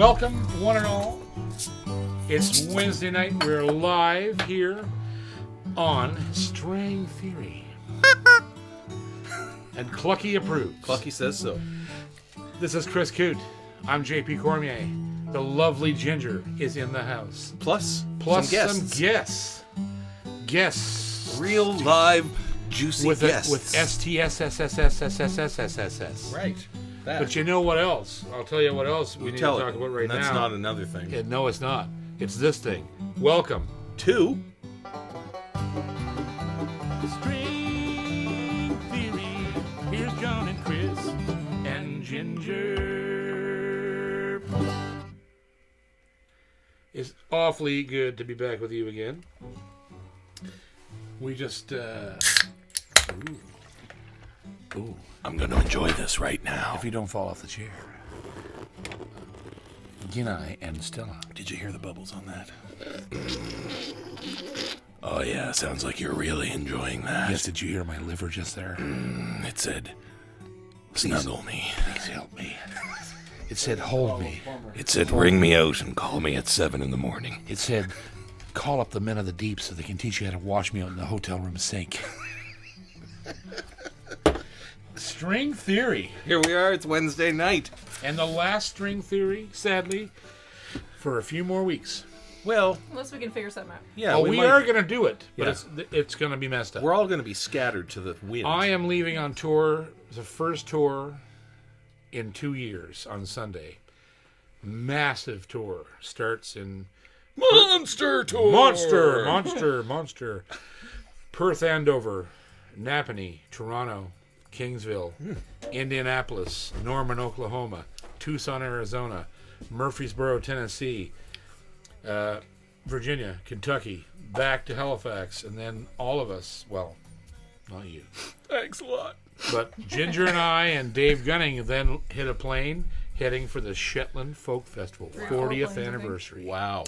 Welcome, one and all. It's Wednesday night. We're live here on String Theory. And Clucky approved. Clucky says so. This is Chris Coote. I'm JP Cormier. The lovely Ginger is in the house. Plus some guests. Guests. Real live juicy guests. With STSSSSSSSSSS. Right. That. But you know what else? I'll tell you what else we need to talk about right now. That's not another thing. No, it's not. It's this thing. Welcome to String Theory. Here's John and Chris and Ginger. It's awfully good to be back with you again. We just Ooh. I'm going to enjoy this right now. If you don't fall off the chair. Ginai and Stella. Did you hear the bubbles on that? Oh, yeah. Sounds like you're really enjoying that. Yes, did you hear my liver just there? It said, snuggle me. Please help me. It said, hold me. It said, ring me out and call me at 7 in the morning. It said, call up the men of the deep so they can teach you how to wash me out in the hotel room sink. String Theory. Here we are. It's Wednesday night. And the last String Theory, sadly, for a few more weeks. Well, unless we can figure something out. Yeah, we are going to do it, but Yeah. it's going to be messed up. We're all going to be scattered to the wind. I am leaving on tour, the first tour in 2 years on Sunday. Massive tour. Starts in... Monster tour! Monster. Perth, Andover, Napanee, Toronto, Kingsville, Indianapolis, Norman, Oklahoma, Tucson, Arizona, Murfreesboro, Tennessee, Virginia, Kentucky, back to Halifax, and then all of us, well, not you. Thanks a lot. But Ginger and I and Dave Gunning then hit a plane heading for the Shetland Folk Festival, 40th anniversary. Wow.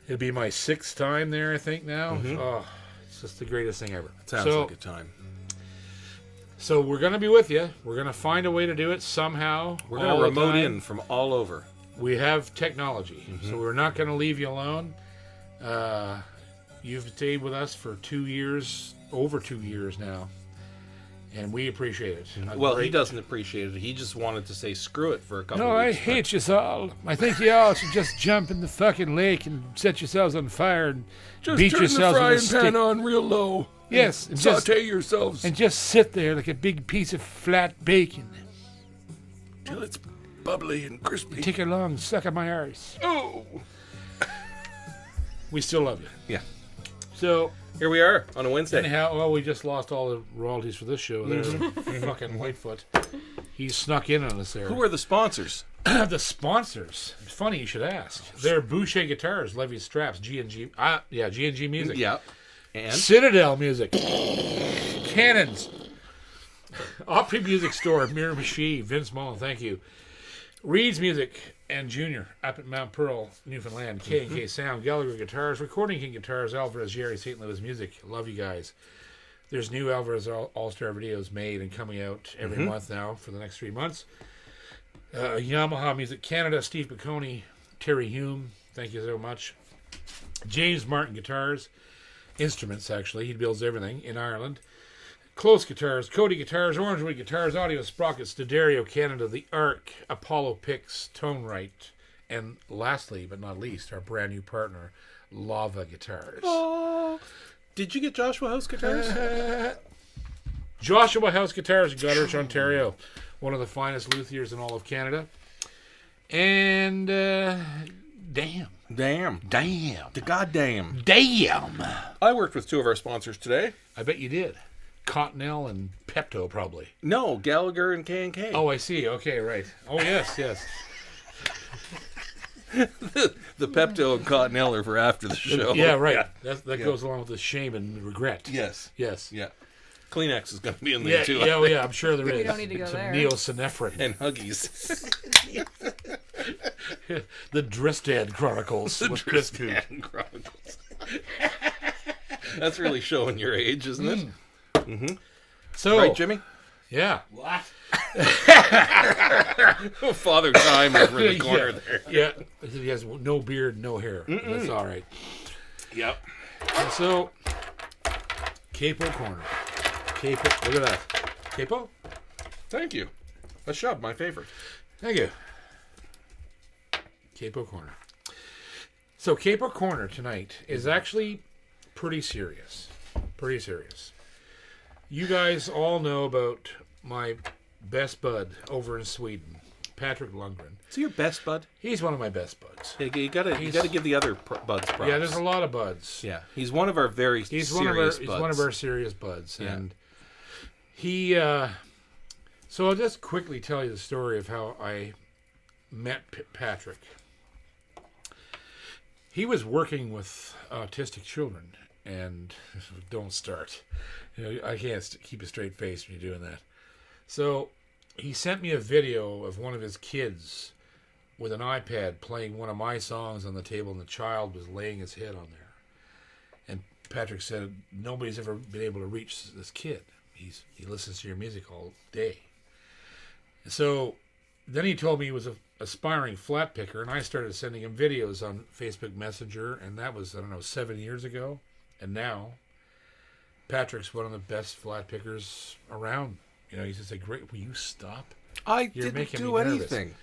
It'll be my 6th time there, I think, now. Mm-hmm. Oh, it's just the greatest thing ever. Sounds like a time. So we're going to be with you. We're going to find a way to do it somehow. We're going to remote in from all over. We have technology, so we're not going to leave you alone. You've stayed with us for 2 years, over 2 years now, and we appreciate it. Well, he doesn't appreciate it. He just wanted to say screw it for a couple No, of I weeks. hate you all. I think you all should just jump in the fucking lake and set yourselves on fire and Just beat turn yourselves the with a frying pan stick. on real low. Yes, and Saute yourselves and just sit there like a big piece of flat bacon. till it's bubbly and crispy. Take a long suck of my arse. Oh! We still love you. Yeah. So, Here we are on a Wednesday. anyhow, well, we just lost all the royalties for this show. There's fucking Whitefoot. He snuck in on us there. Who are the sponsors? The sponsors? It's funny you should ask. They're Boucher Guitars, Levy Straps, G&G. G&G Music. Yeah. And? Citadel Music. Cannons. Opry Music Store, Miramichi, Vince Mullen, thank you. Reed's Music and Junior up at Mount Pearl, Newfoundland. K&K Sound, Gallagher Guitars, Recording King Guitars, Alvarez, Jerry, St. Louis Music. Love you guys. There's new Alvarez All-Star videos made and coming out every month now for the next 3 months. Yamaha Music Canada, Steve Baconi, Terry Hume, thank you so much. James Martin Guitars, instruments actually, he builds everything in Ireland. Close Guitars, Cody Guitars, Orangewood Guitars, Audio Sprockets, D'Addario Canada, The Arc, Apollo Picks, Tone Right, and lastly but not least, our brand new partner, Lava Guitars. Oh. Did you get Joshua House guitars? Joshua House Guitars in Goderich, Ontario. One of the finest luthiers in all of Canada. And, damn. The goddamn. Damn. I worked with two of our sponsors today. I bet you did. Cottonelle and Pepto, probably. No, Gallagher and K&K. Oh, I see. Okay, right. Oh, yes. The Pepto and Cottonelle are for after the show. Yeah, right. That goes along with the shame and regret. Yes. Yes. Yeah. Kleenex is going to be in there too. Yeah, I'm sure there is. We don't need to go Some there. Neosynephrine. And Huggies. The Dristad Chronicles. with Chris Coote. Dristan Chronicles. That's really showing your age, isn't it? So, Right, Jimmy? yeah. What? Father Time over in the corner there. Yeah. He has no beard, no hair. That's all right. Yep. And so, Capo Corner. Capo, look at that. Capo? Thank you. A shove, my favorite. Thank you. Capo Corner. So, Capo Corner tonight is actually pretty serious. Pretty serious. You guys all know about my best bud over in Sweden, Patrick Lundgren. Is he your best bud? He's one of my best buds. You gotta give the other buds props. Yeah, there's a lot of buds. Yeah, he's one of our very serious buds. He's one of our serious buds, Yeah. and he. So I'll just quickly tell you the story of how I met Patrick. He was working with autistic children, and don't start. I can't keep a straight face when you're doing that. So he sent me a video of one of his kids with an iPad playing one of my songs on the table, and the child was laying his head on there. And Patrick said, nobody's ever been able to reach this kid. He listens to your music all day. So then he told me he was an aspiring flat picker, and I started sending him videos on Facebook Messenger, and that was, 7 years ago. And now, Patrick's one of the best flat pickers around. He's just like, great, will you stop? I You're didn't making do me nervous. anything.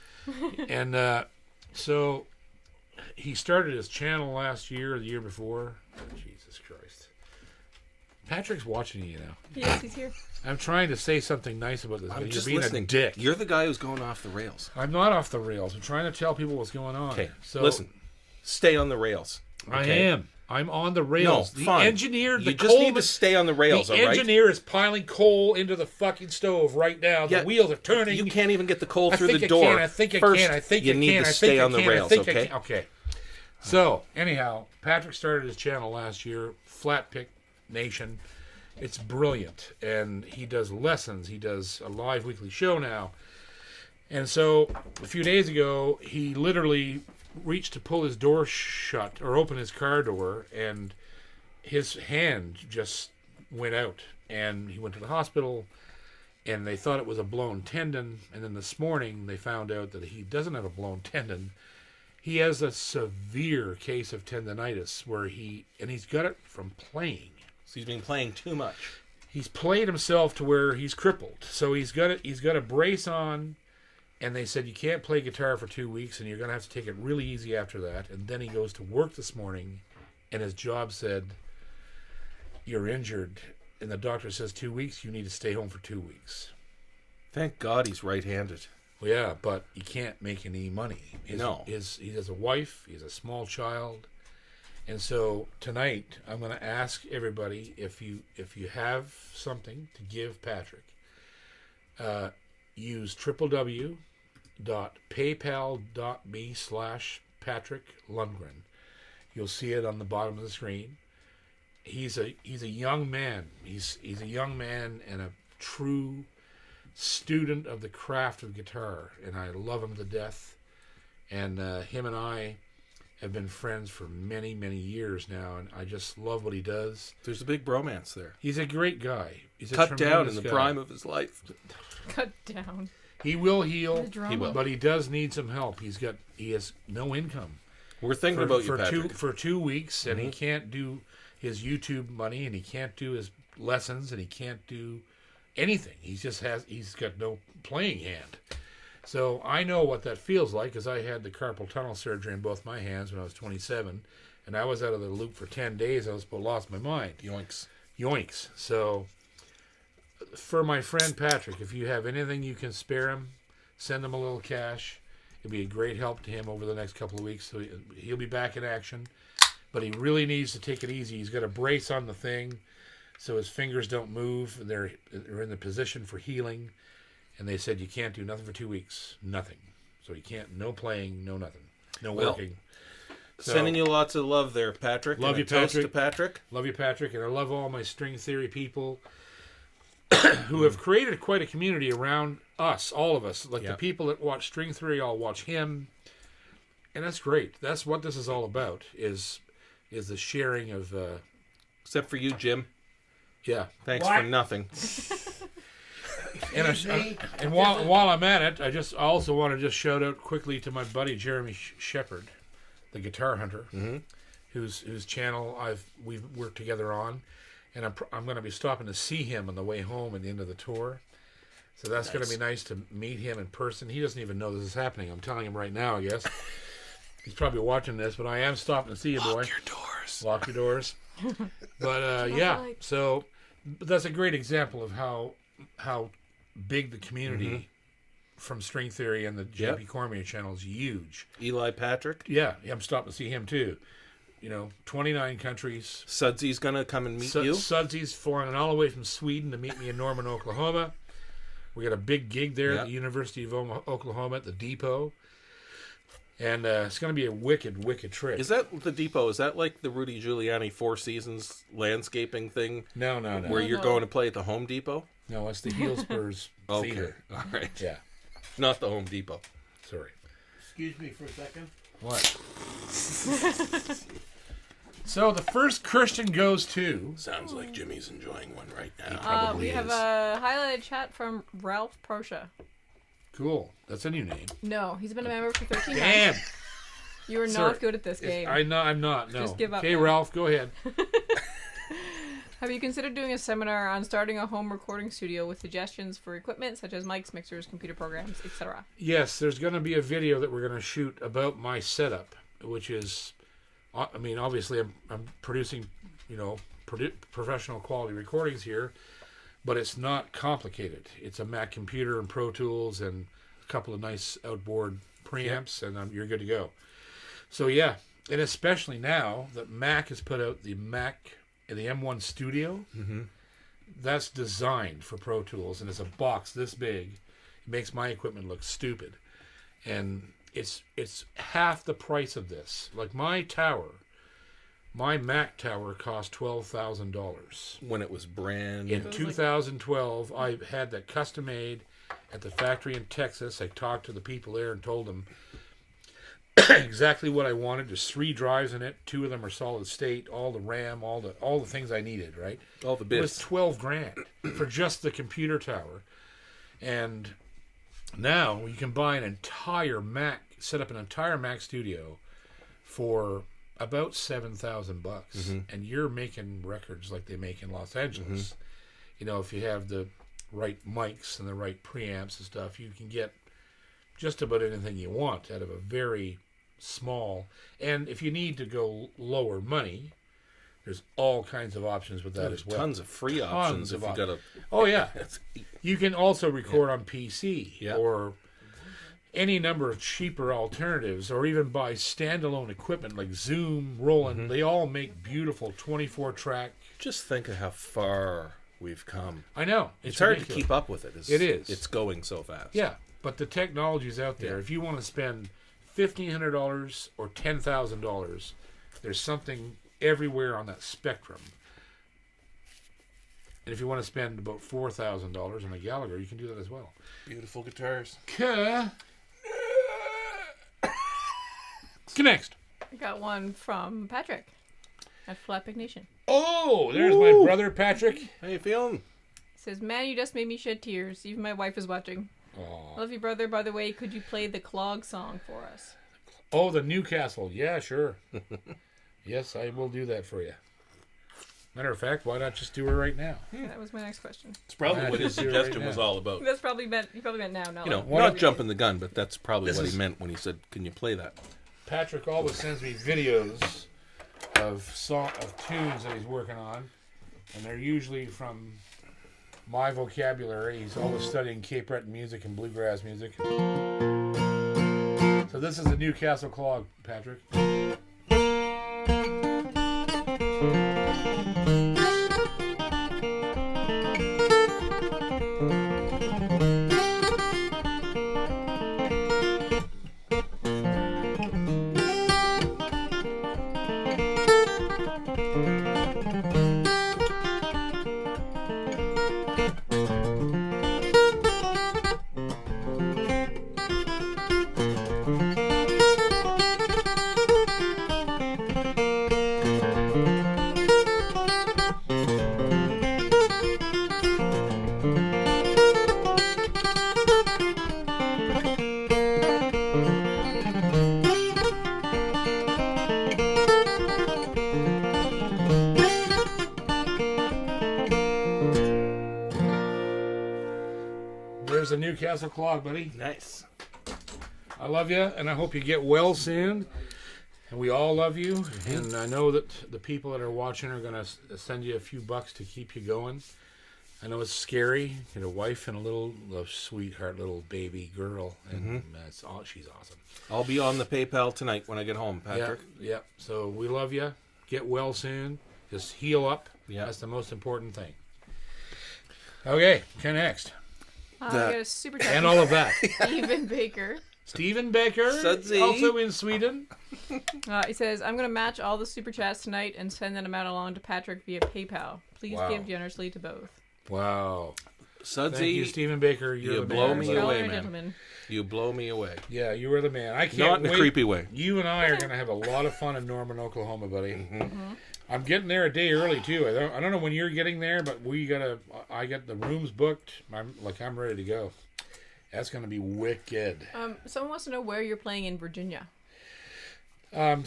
And so he started his channel last year or the year before. Jesus Christ. Patrick's watching you now. Yes, he's here. I'm trying to say something nice about this, but I'm you're just being listening. a dick. You're the guy who's going off the rails. I'm not off the rails. I'm trying to tell people what's going on. Okay, So listen. Stay on the rails. I okay? am. I'm on the rails. No, the fine. engineer, the You just coal need to stay on the rails, the all right? engineer is piling coal into the fucking stove right now. The Yeah, wheels are turning. You can't even get the coal I through think the I door. can. I think I First, can. I think you I need can. to I stay think I on the can. rails, I think I okay? can. Okay. So anyhow, Patrick started his channel last year, Flat Pick Nation. It's brilliant, and he does lessons. He does a live weekly show now. And so a few days ago, he literally reached to pull his door shut or open his car door, and his hand just went out, and he went to the hospital, and they thought it was a blown tendon. And then this morning they found out that he doesn't have a blown tendon. He has a severe case of tendonitis he's got it from playing. So he's been playing too much. He's played himself to where he's crippled. So he's got a brace on, and they said you can't play guitar for 2 weeks, and you're going to have to take it really easy after that. And then he goes to work this morning, and his job said, you're injured. And the doctor says 2 weeks, you need to stay home for 2 weeks. Thank God he's right-handed. Well, yeah, but he can't make any money. No. He has a wife, he has a small child. And so tonight, I'm going to ask everybody if you have something to give Patrick, use www.paypal.me/Patrick Lundgren. You'll see it on the bottom of the screen. He's a young man. He's a young man and a true student of the craft of guitar, and I love him to death. And him and I have been friends for many, many years now, and I just love what he does. There's a big bromance there. He's a great guy. He's a Cut down in tremendous the guy. prime of his life. Cut down. He will heal, The drama. He will. but he does need some help. He has no income We're thinking about you, for Patrick. for 2 weeks, and he can't do his YouTube money, and he can't do his lessons, and he can't do anything. He's got no playing hand. So I know what that feels like, because I had the carpal tunnel surgery in both my hands when I was 27, and I was out of the loop for 10 days. I was lost my mind. Yoinks. So for my friend Patrick, if you have anything you can spare him, send him a little cash. It'd be a great help to him over the next couple of weeks. So he'll be back in action, but he really needs to take it easy. He's got a brace on the thing, so his fingers don't move. They're in the position for healing. And they said you can't do nothing for 2 weeks. Nothing. So you can't, no playing, no nothing. No working. So, Sending you lots of love there, Patrick. Love and you, a toast Patrick. to Patrick. Love you, Patrick. And I love all my string theory people who have created quite a community around us, all of us. Like the people that watch string theory all watch him. And that's great. That's what this is all about, is the sharing of... Except for you, Jim. yeah. Thanks for nothing. And while I'm at it, I also want to just shout out quickly to my buddy Jeremy Shepard, the guitar hunter, whose channel we've worked together on, and I'm going to be stopping to see him on the way home at the end of the tour. So that's going to be nice to meet him in person. He doesn't even know this is happening. I'm telling him right now, I guess. He's probably watching this, but I am stopping to see you, boy. Lock your doors. Lock your doors. But yeah, so that's a great example of how big the community from String Theory and the JP Cormier channel is huge. Eli Patrick. Yeah, I'm stopping to see him too. 29 countries. Sudsy's going to come and meet you. Sudsy's flying all the way from Sweden to meet me in Norman, Oklahoma. We got a big gig there at the University of Oklahoma at the Depot. And it's going to be a wicked, wicked trip. Is that the Depot? Is that like the Rudy Giuliani Four Seasons landscaping thing? No. Where you're going to play at the Home Depot? No, it's the Heelspurs Theater. All right. Yeah. Not the Home Depot. Sorry. Excuse me for a second. What? So the first Christian goes to... Sounds like Jimmy's enjoying one right now. We have a highlighted chat from Ralph Proscia. Cool. That's a new name. No, he's been a member for 13 Damn. months. You are Sorry. not good at this game. I'm not. No. Just give up Okay, now. Ralph, go ahead. Have you considered doing a seminar on starting a home recording studio with suggestions for equipment such as mics, mixers, computer programs, etc.? Yes, there's going to be a video that we're going to shoot about my setup, which is, obviously I'm producing, professional quality recordings here, but it's not complicated. It's a Mac computer and Pro Tools and a couple of nice outboard preamps, and you're good to go. So yeah, and especially now that Mac has put out the M1 Studio, that's designed for Pro Tools, and it's a box this big. It makes my equipment look stupid, and it's half the price of this. Like my Mac tower cost $12,000 when it was brand in 2012. I had that custom made at the factory in Texas. I talked to the people there and told them exactly what I wanted. There's 3 drives in it. 2 of them are solid state. All the RAM, all the things I needed. Right. All the It was bits. $12,000 for just the computer tower, and now you can buy an entire Mac, set up an entire Mac studio for about $7,000, and you're making records like they make in Los Angeles. If you have the right mics and the right preamps and stuff, you can get just about anything you want out of a very small. And if you need to go lower money, there's all kinds of options with that There's as well. tons of free options if you got a. Oh yeah, you can also record on PC or any number of cheaper alternatives, or even buy standalone equipment like Zoom, Roland. They all make beautiful 24-track. Just think of how far we've come. I know It's hard ridiculous. to keep up with it. It is. It's going so fast. Yeah, but the technology's out there. If you want to spend $1,500 or $10,000, there's something everywhere on that spectrum. And if you want to spend about $4,000 on a Gallagher, you can do that as well. Beautiful guitars. Next. I got one from Patrick at Flatpick Nation. Oh, there's my brother Patrick. How you feeling? He says, "Man, you just made me shed tears. Even my wife is watching. Aw. Love you, brother. By the way, could you play the Clog song for us?" Oh, the Newcastle. Yeah, sure. Yes, I will do that for you. Matter of fact, why not just do it right now? That was my next question. It's probably what his Right suggestion now. was all about. That's probably meant. You probably meant now. Not like, Not jumping the gun, but that's probably This what is- he meant when he said, "Can you play that?" Patrick always sends me videos of tunes that he's working on, and they're usually from my vocabulary. He's always studying Cape Breton music and bluegrass music. So this is the Newcastle Clog, Patrick. a Newcastle clog, buddy. Nice. I love you, and I hope you get well soon. And we all love you. And I know that the people that are watching are going to send you a few bucks to keep you going. I know it's scary. You got a wife and a sweetheart little baby girl, and she's awesome. I'll be on the PayPal tonight when I get home, Patrick. Yeah. So we love you. Get well soon. Just heal up. Yeah. That's the most important thing. Okay, next. I got a super chat And all of that. Stephen Baker. Stephen Baker, Sudsy. also in Sweden. He says, I'm going to match all the super chats tonight and send that amount along to Patrick via PayPal. Please Wow. give generously to both. Wow. Sudsy, Thank you, Stephen Baker. You're you the blow man. me buddy. away, Scholar man. gentleman. you blow me away. Yeah, you are the man. I can't Not in wait. a creepy way. You and I are going to have a lot of fun in Norman, Oklahoma, buddy. I'm getting there a day early too. I don't know when you're getting there, but I got the rooms booked. I'm ready to go. That's going to be wicked. Someone wants to know where you're playing in Virginia. I'm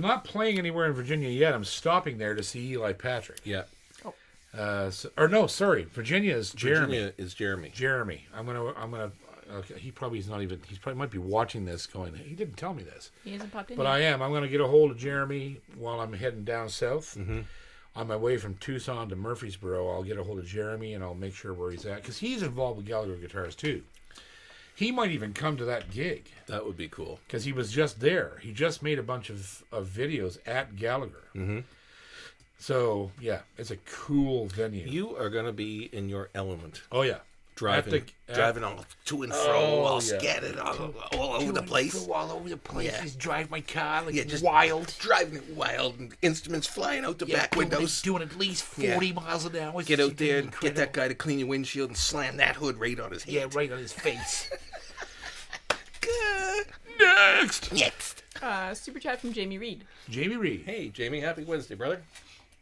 not playing anywhere in Virginia yet. I'm stopping there to see Eli Patrick. Yeah. Virginia is Jeremy. Virginia is Jeremy. Jeremy. I'm gonna. Okay, he probably might be watching this. Going, he didn't tell me this. He hasn't popped in But yet. I am. I'm going to get a hold of Jeremy while I'm heading down south. On my way from Tucson to Murfreesboro, I'll get a hold of Jeremy and I'll make sure where he's at. Because he's involved with Gallagher Guitars too. He might even come to that gig. That would be cool. Because he was just there. He just made a bunch of videos at Gallagher. So, yeah, it's a cool venue. You are going to be in your element. Oh, yeah. Driving all to and fro, all scattered all over the place. All over the place. Yeah. Just drive my car like Just wild. driving it wild, and instruments flying out the back windows. Doing at least 40 miles an hour. Get out there and get that guy to clean your windshield and slam that hood right on his head. Yeah, right on his face. Next. Super chat from Jamie Reed. Jamie Reed. Hey, Jamie, happy Wednesday, brother.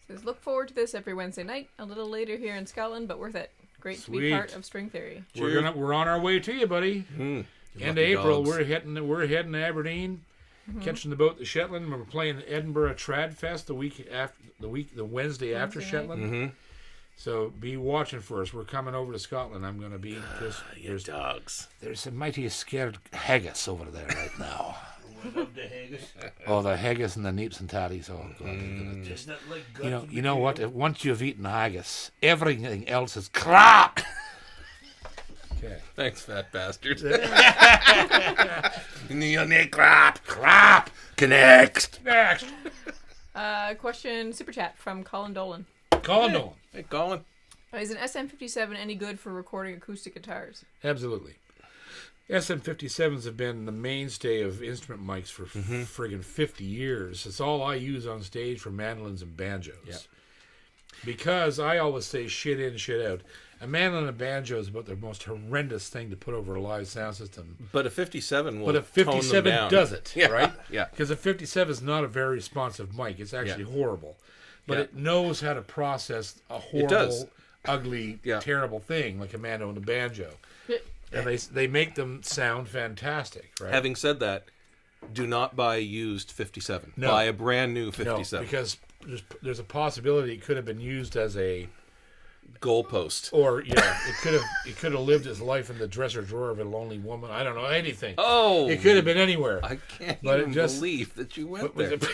Says, look forward to this every Wednesday night. A little later here in Scotland, but worth it. Great to be Sweet. part of String Theory. We're on our way to you, buddy. You End of lucky April, dogs. we're heading to Aberdeen, catching the boat to Shetland. We're playing Edinburgh Trad Fest the Wednesday after Shetland. So be watching for us. We're coming over to Scotland. I'm going to be just You dogs. there's some mighty scared haggis over there right now. Oh, the haggis and the neeps and tatties. Oh, God. Just, you know what? Once you've eaten haggis, everything else is crap. Okay. Thanks, fat bastard. Crap. Next. Next. Question super chat from Colin Dolan. Colin Nolan. Hey, Colin. Is an SM57 any good for recording acoustic guitars? Absolutely. SM57s have been the mainstay of instrument mics for friggin' 50 years. It's all I use on stage for mandolins and banjos. Yeah. Because I always say shit in, shit out. A mandolin and banjo is about the most horrendous thing to put over a live sound system. But a 57 will But a tone them 57 down. does it, Yeah, right? yeah. Because a 57 is not a very responsive mic. It's actually horrible. But it knows how to process a horrible, ugly, terrible thing like a mandolin and a banjo. And they make them sound fantastic, right? Having said that, do not buy a used 57. No. Buy a brand new No, 57. because there's a possibility it could have been used as a Goalpost. or it could have lived its life in the dresser drawer of a lonely woman. I don't know, anything. Oh! It could have been anywhere. I can't But even it just- believe that you went But- there.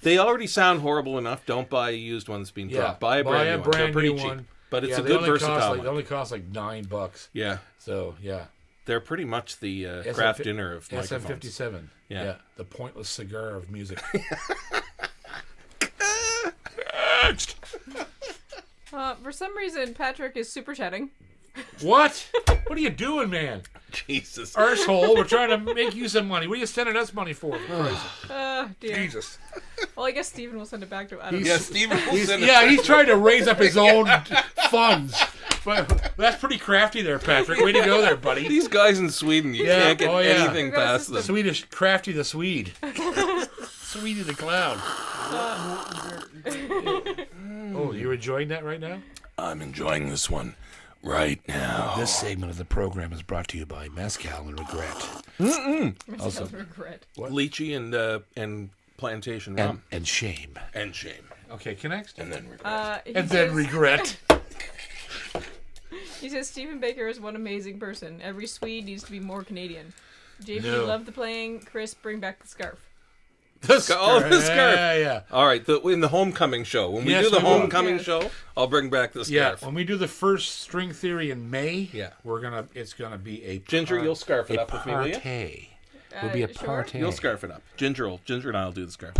They already sound horrible enough. Don't buy a used one that's being dropped. Buy a brand new one. They're pretty cheap. one. But it's Yeah, a they good only versatile cost one. They only cost like $9. Yeah. So yeah. They're pretty much the SM craft dinner of microphones. SM57. Yeah. The pointless cigar of music. For some reason, Patrick is super chatting. What? What are you doing, man? Jesus. Arsehole, we're trying to make you some money. What are you sending us money for? Dear. Jesus. Well, I guess Steven will send it back to I don't know. Yeah, Steven will send it. He's trying to raise up his own funds. But that's pretty crafty there, Patrick. Way to go there, buddy. These guys in Sweden, you can't get anything We've got a past system. them. Swedish, crafty the Swede. Swede the clown. Oh, you're enjoying that right now? I'm enjoying this one right now. This segment of the program is brought to you by Mezcal and Regret. Also, regret. Lychee and plantation rum. And shame. And shame. Okay, next. And then regret. He And then says- regret. He says Stephen Baker is one amazing person. Every Swede needs to be more Canadian. JP, No. love the playing. Chris, bring back the scarf. The scarf. Yeah. All right, in the homecoming show. When we Yes, do the we will. homecoming show, I'll bring back the Yeah, scarf. when we do the first string theory in May, Yeah. it's gonna be a Ginger, you'll scarf it up with me, will you? party. It'll be a Sure. party. You'll scarf it up. Ginger and I'll do the scarf.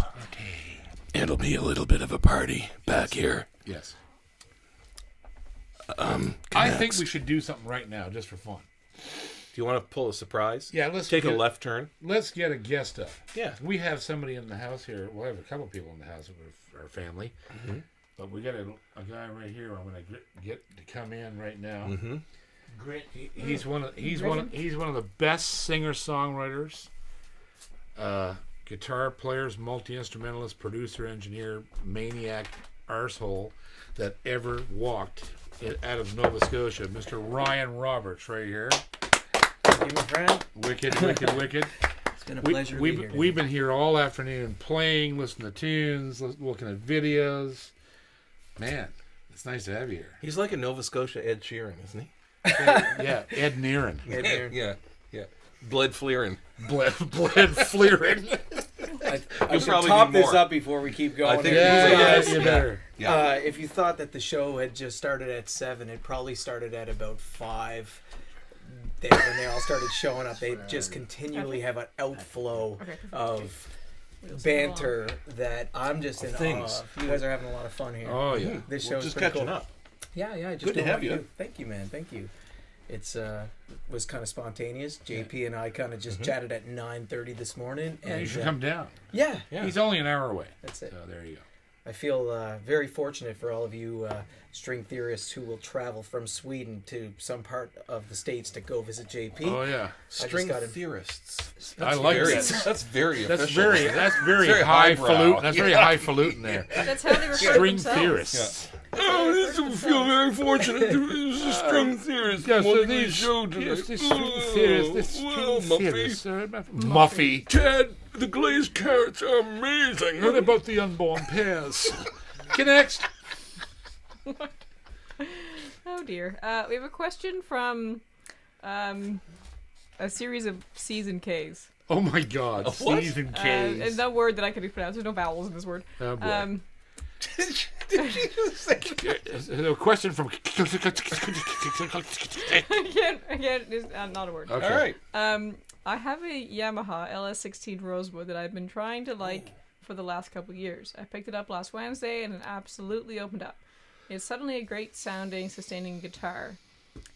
It'll be a little bit of a party back here. Yes. I think Next. we should do something right now, just for fun. Do you want to pull a surprise? Yeah, let's take a get- left turn. Let's get a guest up. Yeah. We have somebody in the house here. We'll have a couple people in the house with our family. Mm-hmm. But we got a guy right here. I'm going to get to come in right now. Mm-hmm. He's one of the best singer-songwriters, guitar players, multi-instrumentalist, producer, engineer, maniac, arsehole that ever walked out of Nova Scotia. Mr. Ryan Roberts right here. Thank you, my friend. Wicked. It's been a pleasure to be here. We've been here all afternoon playing, listening to tunes, looking at videos. Man, it's nice to have you here. He's like a Nova Scotia Ed Sheeran, isn't he? Yeah, Ed Nearin. Yeah. Bled Fleerin. Bled Fleerin. I should probably top need this more. up before we keep going. I think Yeah, Yes. you better. Yeah. If you thought that the show had just started at 7, it probably started at about 5. When they all started showing up, they just continually have an outflow of banter that I'm just in things. awe of. You guys are having a lot of fun here. Oh, yeah. This We're show's just pretty catching cool. up. Yeah. Just Good to doing have what we you. do. Thank you, man. Thank you. It's was kind of spontaneous. JP and I kind of just chatted at 9:30 this morning, Yeah, and you should come down. yeah, He's only an hour away. that's it. So there you go. I feel very fortunate for all of you string theorists who will travel from Sweden to some part of the States to go visit JP. Oh yeah. String got him. theorists. I like very, that. That's very That's official. very very highfalutin. highbrow. That's very highfalutin there. That's how they refer to String themselves. theorists. Oh, this will feel very fortunate to be a string theorist. Yeah, so wanting to these show tonight. yes, this string theorists, this Well, string Muffy. theorists, Muffy. Ted, the glazed carrots are amazing. What about the unborn pears? Next. Oh dear. We have a question from a series of C's and K's. Oh my God. what? C's and It's K's. no word that I can pronounce. There's no vowels in this word. Oh boy. Did you just say? A question from. Again, is not a word. Okay. All right. I have a Yamaha LS16 Rosewood that I've been trying to like for the last couple years. I picked it up last Wednesday and it absolutely opened up. It's suddenly a great sounding, sustaining guitar.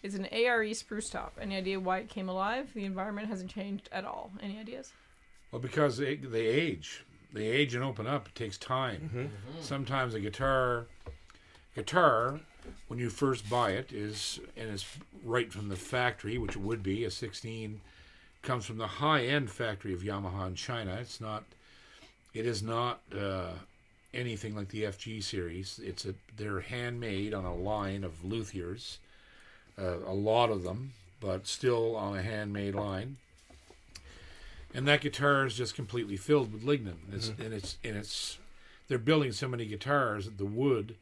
It's an ARE spruce top. Any idea why it came alive? The environment hasn't changed at all. Any ideas? Well, because they age. They age and open up. It takes time. Sometimes a guitar, when you first buy it, is right from the factory, which it would be. A 16 comes from the high-end factory of Yamaha in China. It is not anything like the FG series. They're handmade on a line of luthiers, a lot of them, but still on a handmade line. And that guitar is just completely filled with lignin. They're building so many guitars that the wood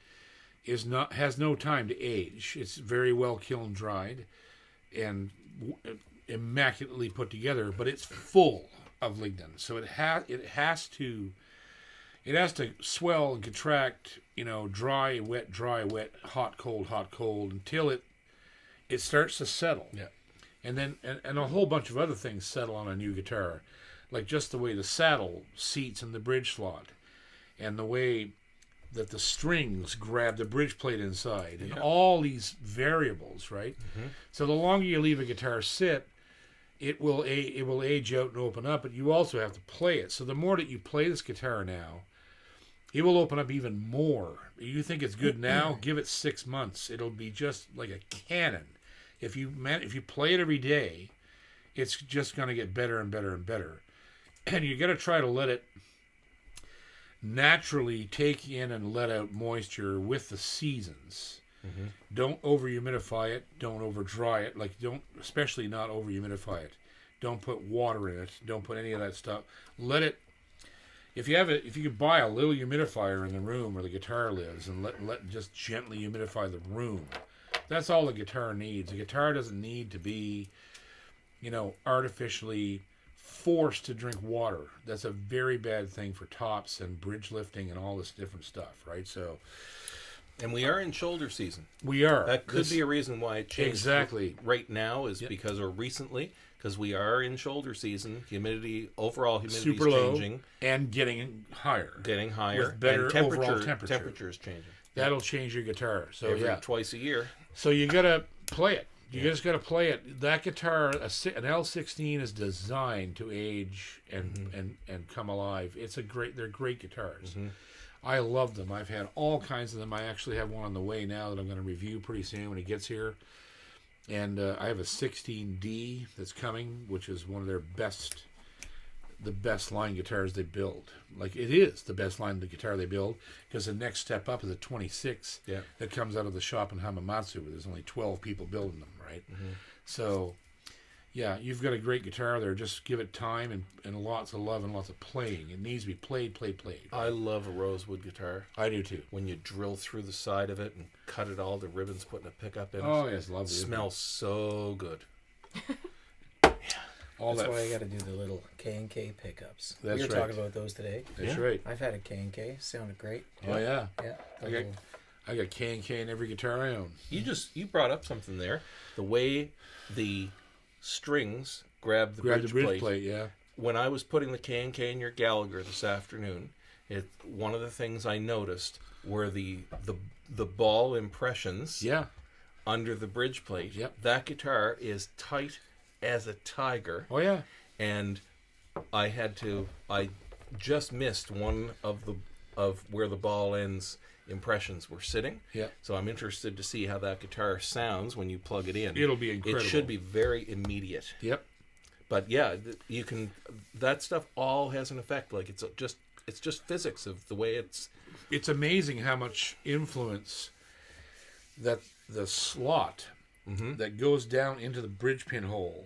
has no time to age. It's very well kiln dried and immaculately put together, but it's full of lignin. So it has to swell and contract, dry, wet, hot, cold until it starts to settle. Yeah. And then and a whole bunch of other things settle on a new guitar, like just the way the saddle seats in the bridge slot, and the way that the strings grab the bridge plate inside, and all these variables, right? So the longer you leave a guitar sit, it will age out and open up, but you also have to play it. So the more that you play this guitar now, it will open up even more. You think it's good now? Give it 6 months. It'll be just like a cannon. If you play it every day, it's just going to get better and better and better. And you got to try to let it naturally take in and let out moisture with the seasons. Don't over humidify it. Don't over dry it. Especially not over humidify it. Don't put water in it. Don't put any of that stuff. Let it. If you could buy a little humidifier in the room where the guitar lives and let just gently humidify the room, That's all the guitar needs. A guitar doesn't need to be, artificially forced to drink water. That's a very bad thing for tops and bridge lifting and all this different stuff, right? So, and we are in shoulder season. We are. That could be a reason why it changed. Exactly. Right now is or recently, because we are in shoulder season. Overall humidity super is low changing. And getting higher. With better and overall temperature. Temperature is changing. That'll change your guitar. So twice a year. So you gotta play it. You just gotta play it. That guitar, an L16, is designed to age and come alive. They're great guitars. Mm-hmm. I love them. I've had all kinds of them. I actually have one on the way now that I'm going to review pretty soon when it gets here. And I have a 16D that's coming, which is one of their the best line guitars they build. Like, it is the best line of the guitar they build, because the next step up is a 26 that comes out of the shop in Hamamatsu, where there's only 12 people building them, right? Mm-hmm. So, yeah, you've got a great guitar there. Just give it time and lots of love and lots of playing. It needs to be played. I love a rosewood guitar. I do too. When you drill through the side of it and cut it all to ribbons, putting a pickup in it. Oh, yes, lovely. It smells so good. That's why I got to do the little K&K pickups. That's we were right. talking about those today. That's right. I've had a K&K. Sounded great. Oh, yeah. Yeah. I got K&K in every guitar I own. You brought up something there. The way the strings grab the bridge plate. Yeah. When I was putting the K&K in your Gallagher this afternoon, one of the things I noticed were the ball impressions under the bridge plate. Yep. That guitar is tight as a tiger. Oh, yeah. And I just missed one of where the ball ends impressions were sitting. Yeah. So I'm interested to see how that guitar sounds when you plug it in. It'll be incredible. It should be very immediate. Yep. But yeah, you can. That stuff all has an effect. Like it's just physics of the way it's. It's amazing how much influence that the slot that goes down into the bridge pin hole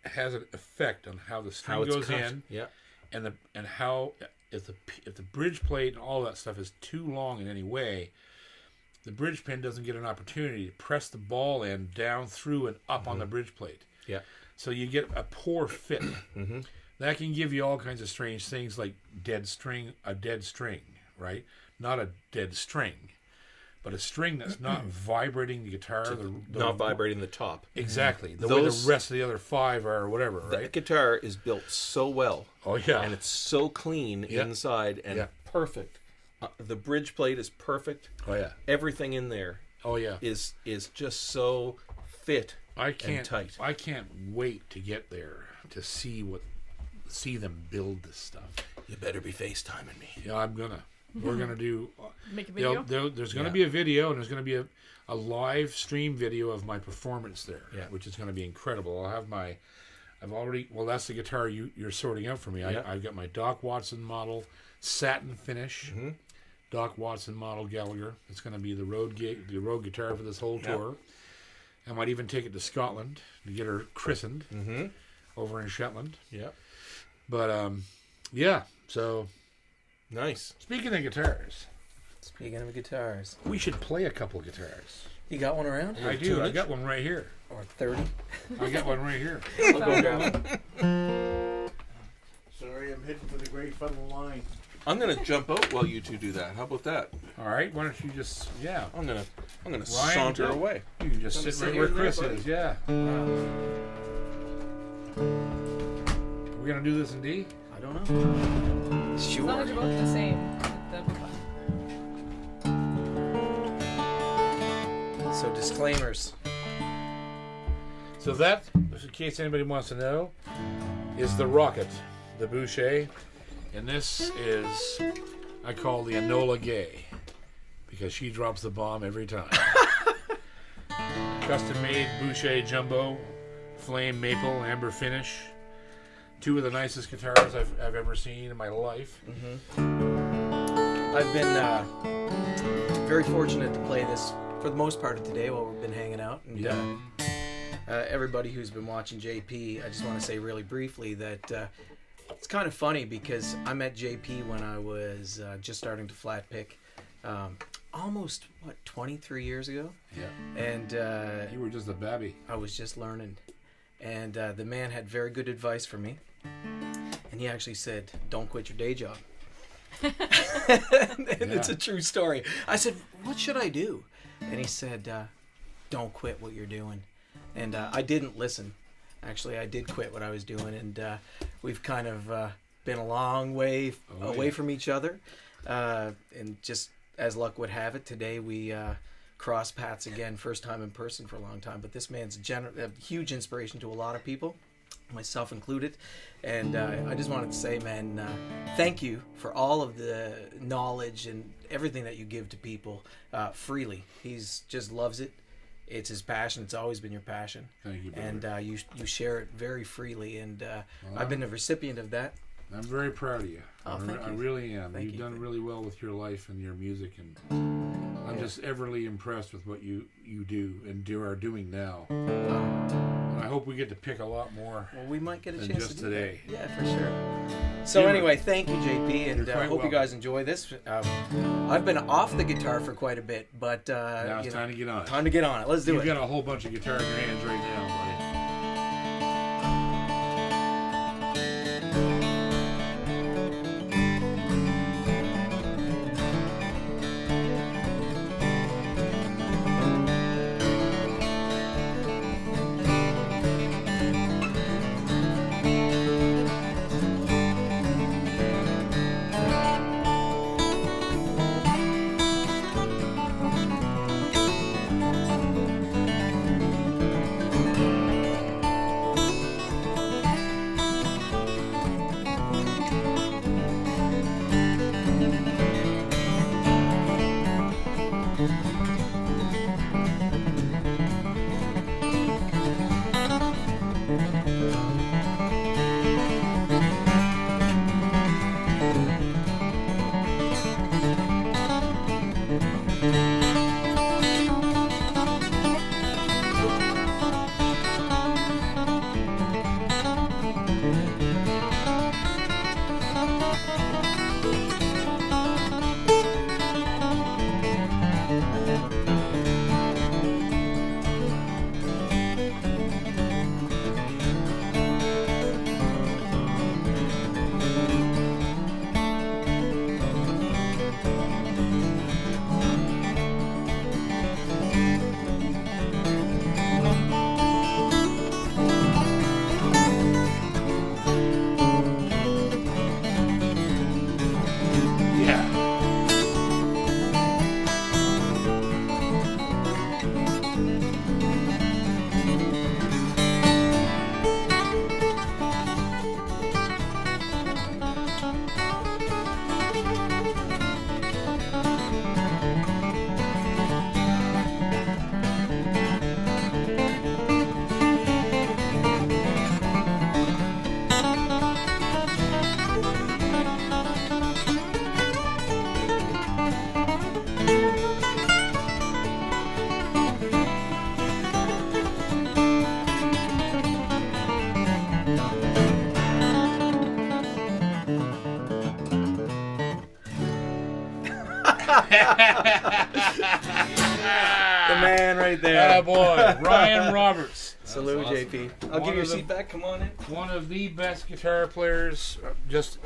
has an effect on how the string goes in. Yeah. And how if the bridge plate and all that stuff is too long in any way, the bridge pin doesn't get an opportunity to press the ball end down through and up on the bridge plate. Yeah. So you get a poor fit. That can give you all kinds of strange things like a dead string, right? Not a dead string, but a string that's not vibrating the guitar. Not vibrating the top. Exactly. The way the rest of the other five are or whatever, right? That guitar is built so well. Oh, yeah. And it's so clean inside and perfect. The bridge plate is perfect. Oh, yeah. Everything in there is just so fit and tight. I can't wait to get there to see them build this stuff. You better be FaceTiming me. Yeah, I'm gonna. We're gonna do. Make a video. There's gonna be a video, and there's gonna be a live stream video of my performance there, which is gonna be incredible. That's the guitar you're sorting out for me. I've got my Doc Watson model satin finish. Doc Watson model Gallagher. It's gonna be the road guitar for this whole tour. I might even take it to Scotland to get her christened over in Shetland. Yeah. But so nice. Speaking of guitars, we should play a couple of guitars. You got one around? I do. I got one right here. Or 30? I got one right here. I'll go grab it. Sorry, I'm heading for the Great Funnel Line. I'm gonna jump out while you two do that. How about that? All right. Why don't you just I'm gonna Ryan, saunter away. You can just sit right where Chris is. Yeah. We're gonna do this in D. I don't know. As long as you're both the same, that'd be fun. So disclaimers. So that, in case anybody wants to know, is the Rocket, the Boucher. And this is, I call the Enola Gay, because she drops the bomb every time. Custom-made Boucher Jumbo, flame maple amber finish. Two of the nicest guitars I've ever seen in my life. I've been very fortunate to play this for the most part of today while we've been hanging out. And, everybody who's been watching JP, I just want to say really briefly that it's kind of funny because I met JP when I was just starting to flat pick. almost 23 years ago. Yeah. And you were just a babby. I was just learning, and the man had very good advice for me, and he actually said, "Don't quit your day job." And it's a true story. I said, "What should I do?" And he said, "Don't quit what you're doing." And I didn't listen. Actually, I did quit what I was doing, and we've kind of been a long way away from each other. And just as luck would have it, today we cross paths again, first time in person for a long time. But this man's a huge inspiration to a lot of people, myself included. And I just wanted to say, man, thank you for all of the knowledge and everything that you give to people freely. He's just loves it. It's his passion. It's always been your passion. Thank you, brother. And you share it very freely. And I've been a recipient of that. I'm very proud of you. Oh, thank you. I really am. Thank You've you. done really well with your life and your music, and I'm just everly impressed with what you do and are doing now. And I hope we get to pick a lot more. Well, we might get a than chance just to do today. that. Yeah, for sure. So anyway, thank you, JP, and You're I quite hope you welcome. guys enjoy this. I've been off the guitar for quite a bit, but Now it's time to get on it. Time to get on it. Let's do You've it. got a whole bunch of guitar in your hands right now, buddy. The man right there. Boy, Ryan Roberts. Salute, awesome. JP. I'll give your seat back. Come on in. One of the best guitar players, just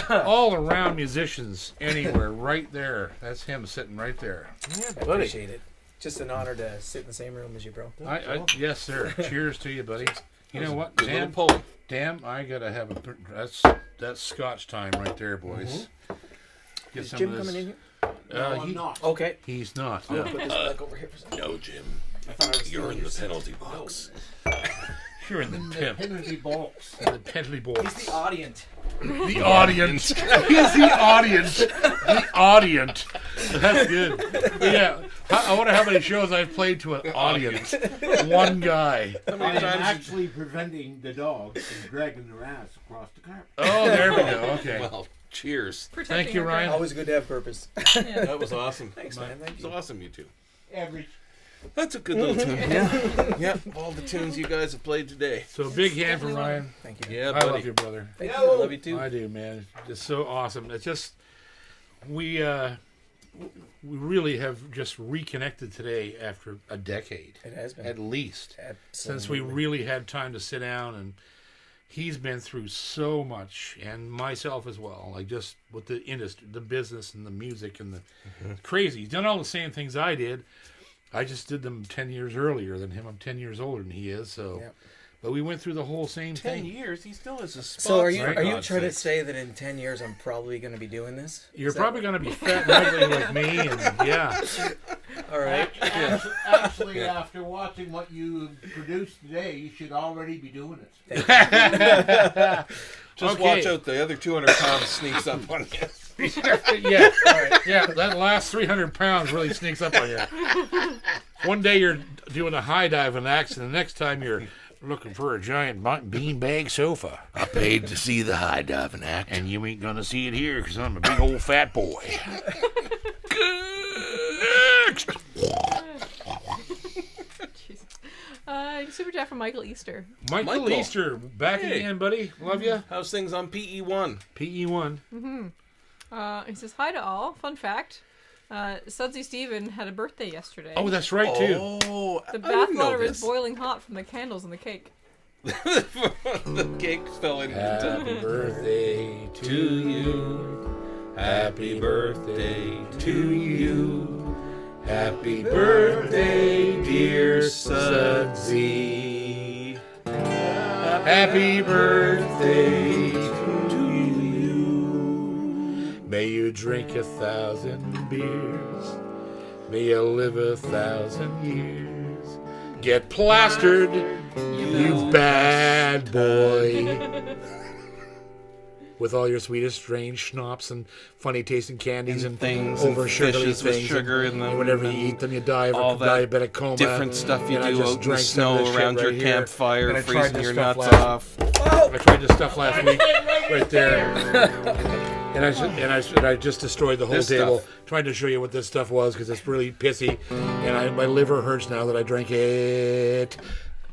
all around musicians anywhere. Right there. That's him sitting right there. I appreciate it. Just an honor to sit in the same room as you, bro. Yes, sir. Cheers to you, buddy. You know what? Good little pull. Damn, I gotta have that's Scotch time right there, boys. Get Is some Jim of this. coming in here? I'm not. Okay. He's not. I'll put this back over here for a second. No, Jim. I thought I was You're stealing in your the seat. penalty box. You're in the pimp. Penalty box. The penalty box. He's the audience. The audience. He's the audience. The audience. That's good. Yeah. I wonder how many shows I've played to an audience. One guy. I'm actually preventing the dogs from dragging their ass across the carpet. Oh, there we go. Okay. Well, cheers. Thank you, Ryan. Always good to have purpose. That was awesome. Thanks, man. Thank It's you. awesome, you two. Average. That's a good little tune. Yeah. All the tunes you guys have played today. So big hand for Ryan. Thank you. Yeah, I buddy. love you, brother. Thank you. I love you too. I do, man. Just so awesome. It's just we we really have just reconnected today after a decade. It has been. At least. Absolutely. Since we really had time to sit down, and he's been through so much, and myself as well, like just with the industry, the business and the music and the crazy. He's done all the same things I did. I just did them 10 years earlier than him. I'm 10 years older than he is, so... Yep. But we went through the whole same 10 thing. years, he still has a spot. So are you for are you God's trying to sake. say that in 10 years I'm probably going to be doing this? You're probably going to be fat and ugly like me, and yeah. All right. Actually, after watching what you produced today, you should already be doing it. Just Okay. watch out, the other 200 pounds sneaks up on you. Yeah, all right. Yeah, that last 300 pounds really sneaks up on you. One day you're doing a high dive in act, and the next time you're looking for a giant beanbag sofa. I paid to see the high diving act. And you ain't gonna see it here because I'm a big old fat boy. Next! Super chat from Michael Easter. Michael Easter, back Hey. again, buddy. Love you. How's things on PE1? PE1. He says, hi to all. Fun fact. Sudsy Steven had a birthday yesterday. Oh, that's right, too. Oh, The I didn't know bathwater was this. boiling hot from the candles and the cake. The cake fell into Happy birthday to you. Happy birthday to you. Happy birthday, dear Sudsy. Happy birthday to you. May you drink 1,000 beers. May you live 1,000 years. Get plastered, you bad boy. With all your sweetest strange schnapps and funny tasting candies and things over and sugary fishes with things sugar and in them whenever and you eat them, you die of all a that diabetic coma. different stuff you And I do just out in the drank some of snow this around shit your right here. campfire, And I tried freezing this your stuff nuts last- off. I tried this stuff last week, right there, and I just destroyed the whole This table stuff. trying to show you what this stuff was because it's really pissy, and my liver hurts now that I drank it.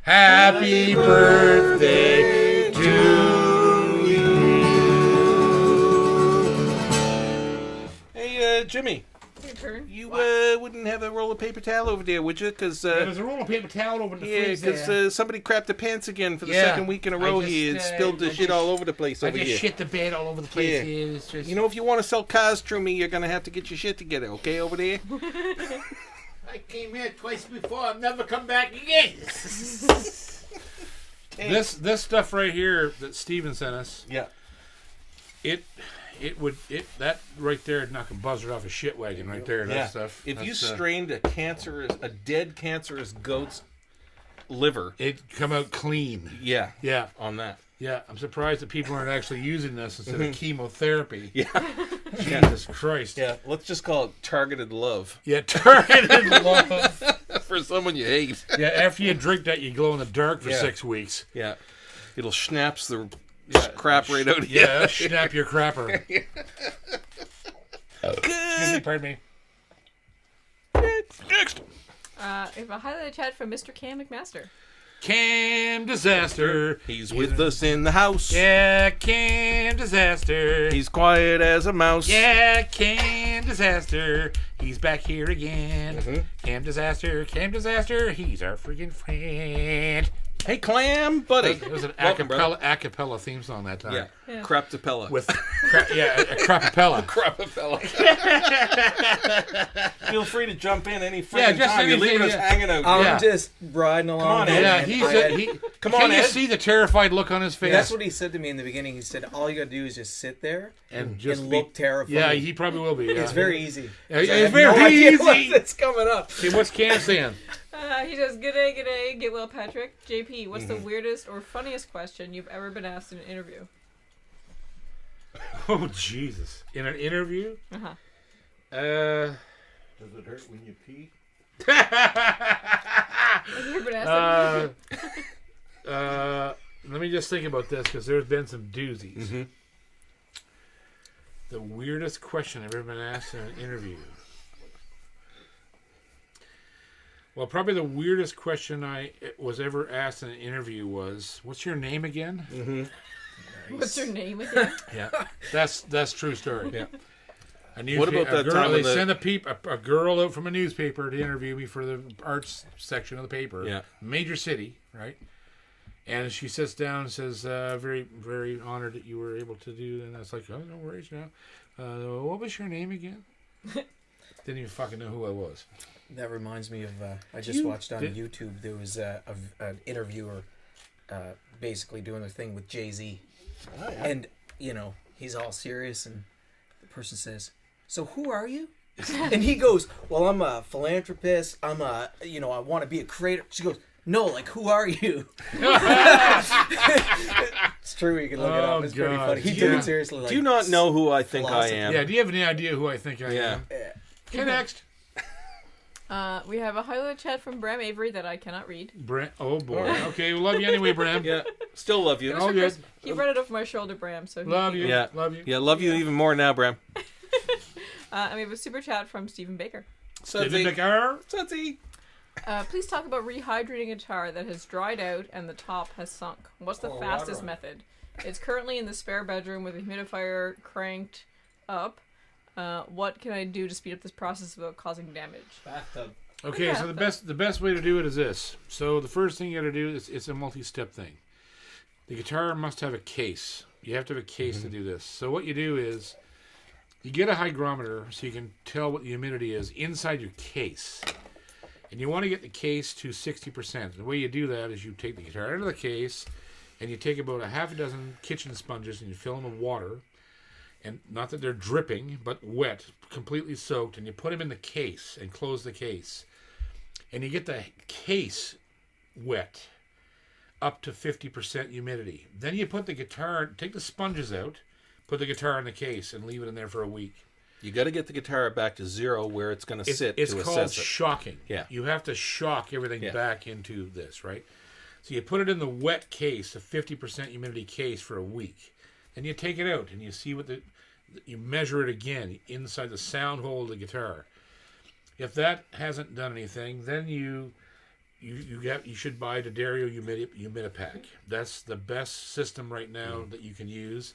Happy birthday to you. Hey, Jimmy, Your turn. you wouldn't have a roll of paper towel over there, would you? Because There's a roll of paper towel over the fridge there. somebody crapped the pants again for the Yeah. second week in a row I just, here and spilled the I shit just- all over the place I over just here. shit the bed all over the place. Yeah. Here. It's just, You know, if you want to sell cars through me, you're going to have to get your shit together, okay, over there? I came here twice before. I've never come back again. this stuff right here that Steven sent us, Yeah. that right there would knock a buzzard off a shit wagon right there. Yeah. That stuff. If you That's, strained a dead cancerous goat's liver, it come out clean. yeah, Yeah, on that. yeah. I'm surprised that people aren't actually using this instead of chemotherapy. Yeah. Jesus Christ. Yeah, let's just call it targeted love Yeah, targeted love. for someone you hate. Yeah, after you drink that, you glow in the dark for Yeah. 6 weeks. Yeah. It'll schnapps the Yeah. crap right out of you. Yeah, snap your crapper. Excuse me, pardon me. Next. If I highlight a chat from Mr. Cam McMaster. Cam Disaster. He's with us in the house. Yeah, Cam Disaster. He's quiet as a mouse. Yeah, Cam Disaster. He's back here again. Cam Disaster. He's our freaking friend. Hey, Clam, buddy. It was an Welcome, brother. acapella theme song that time. Yeah. Yeah. Craptapella. With a crapapella. Crapapella. Feel free to jump in any freaking Yeah, just time. You're anything, leaving us yeah. hanging out. I'm Yeah. just riding along. on, Ed. Yeah, and he's I had- Come Can on, you Ed. see the terrified look on his face? That's what he said to me in the beginning. He said, all you got to do is just sit there and just and be- look terrified. Yeah, he probably will be. Yeah. It's very easy. Yeah, I it's have very no idea easy. what's coming up. Okay, what's Cam saying? He says, G'day, get well, Patrick. JP, what's the weirdest or funniest question you've ever been asked in an interview? Oh, Jesus. In an interview? Uh-huh. Does it hurt when you pee? Have you ever been asked that? Let me just think about this because there's been some doozies. Mm-hmm. The weirdest question I've ever been asked in an interview. Well, probably the weirdest question I was ever asked in an interview was, "What's your name again?" Mm-hmm. What's your name again? Yeah, that's true story. Yeah. What about that girl, time they when send a girl out from a newspaper to interview me for the arts section of the paper. Yeah. Major city, right? And she sits down and says, very, very honored that you were able to do. And I was like, oh, no worries now. What was your name again? Didn't even fucking know who I was. That reminds me of, I just watched on YouTube, there was an interviewer basically doing a thing with Jay-Z. Oh, yeah. And, you know, he's all serious and the person says, so who are you? And he goes, well, I'm a philanthropist. I want to be a creator. She goes, no, like, who are you? It's true, you can look it up. It's pretty funny. He took it seriously. Like, do you not know who I think I am? Yeah, do you have any idea who I think I am? Yeah. Okay, next. We have a highlight chat from Bram Avery that I cannot read. Oh, boy. Okay, we love you anyway, Bram. Yeah, still love you. All good. He read it over my shoulder, Bram. So Love you. Yeah, Love you. Yeah, love you even more now, Bram. And we have a super chat from Stephen Baker. Stephen Baker. Sudsy. Please talk about rehydrating a guitar that has dried out and the top has sunk. What's the fastest method? It's currently in the spare bedroom with the humidifier cranked up. What can I do to speed up this process without causing damage? Bathtub. Okay, so the best way to do it is this. So the first thing you got to do is it's a multi-step thing. The guitar must have a case. You have to have a case to do this. So what you do is you get a hygrometer so you can tell what the humidity is inside your case. And you want to get the case to 60%. The way you do that is you take the guitar out of the case and you take about a half a dozen kitchen sponges and you fill them with water. And not that they're dripping, but wet, completely soaked. And you put them in the case and close the case. And you get the case wet up to 50% humidity. Then you put the guitar, take the sponges out, put the guitar in the case and leave it in there for a week. You got to get the guitar back to zero where it's going to sit It's to called assess it. shocking. Yeah. You have to shock everything back into this, right? So you put it in the wet case, a 50% humidity case for a week. Then you take it out and you see you measure it again inside the sound hole of the guitar. If that hasn't done anything, then you should buy the Dario Humidipack. That's the best system right now that you can use.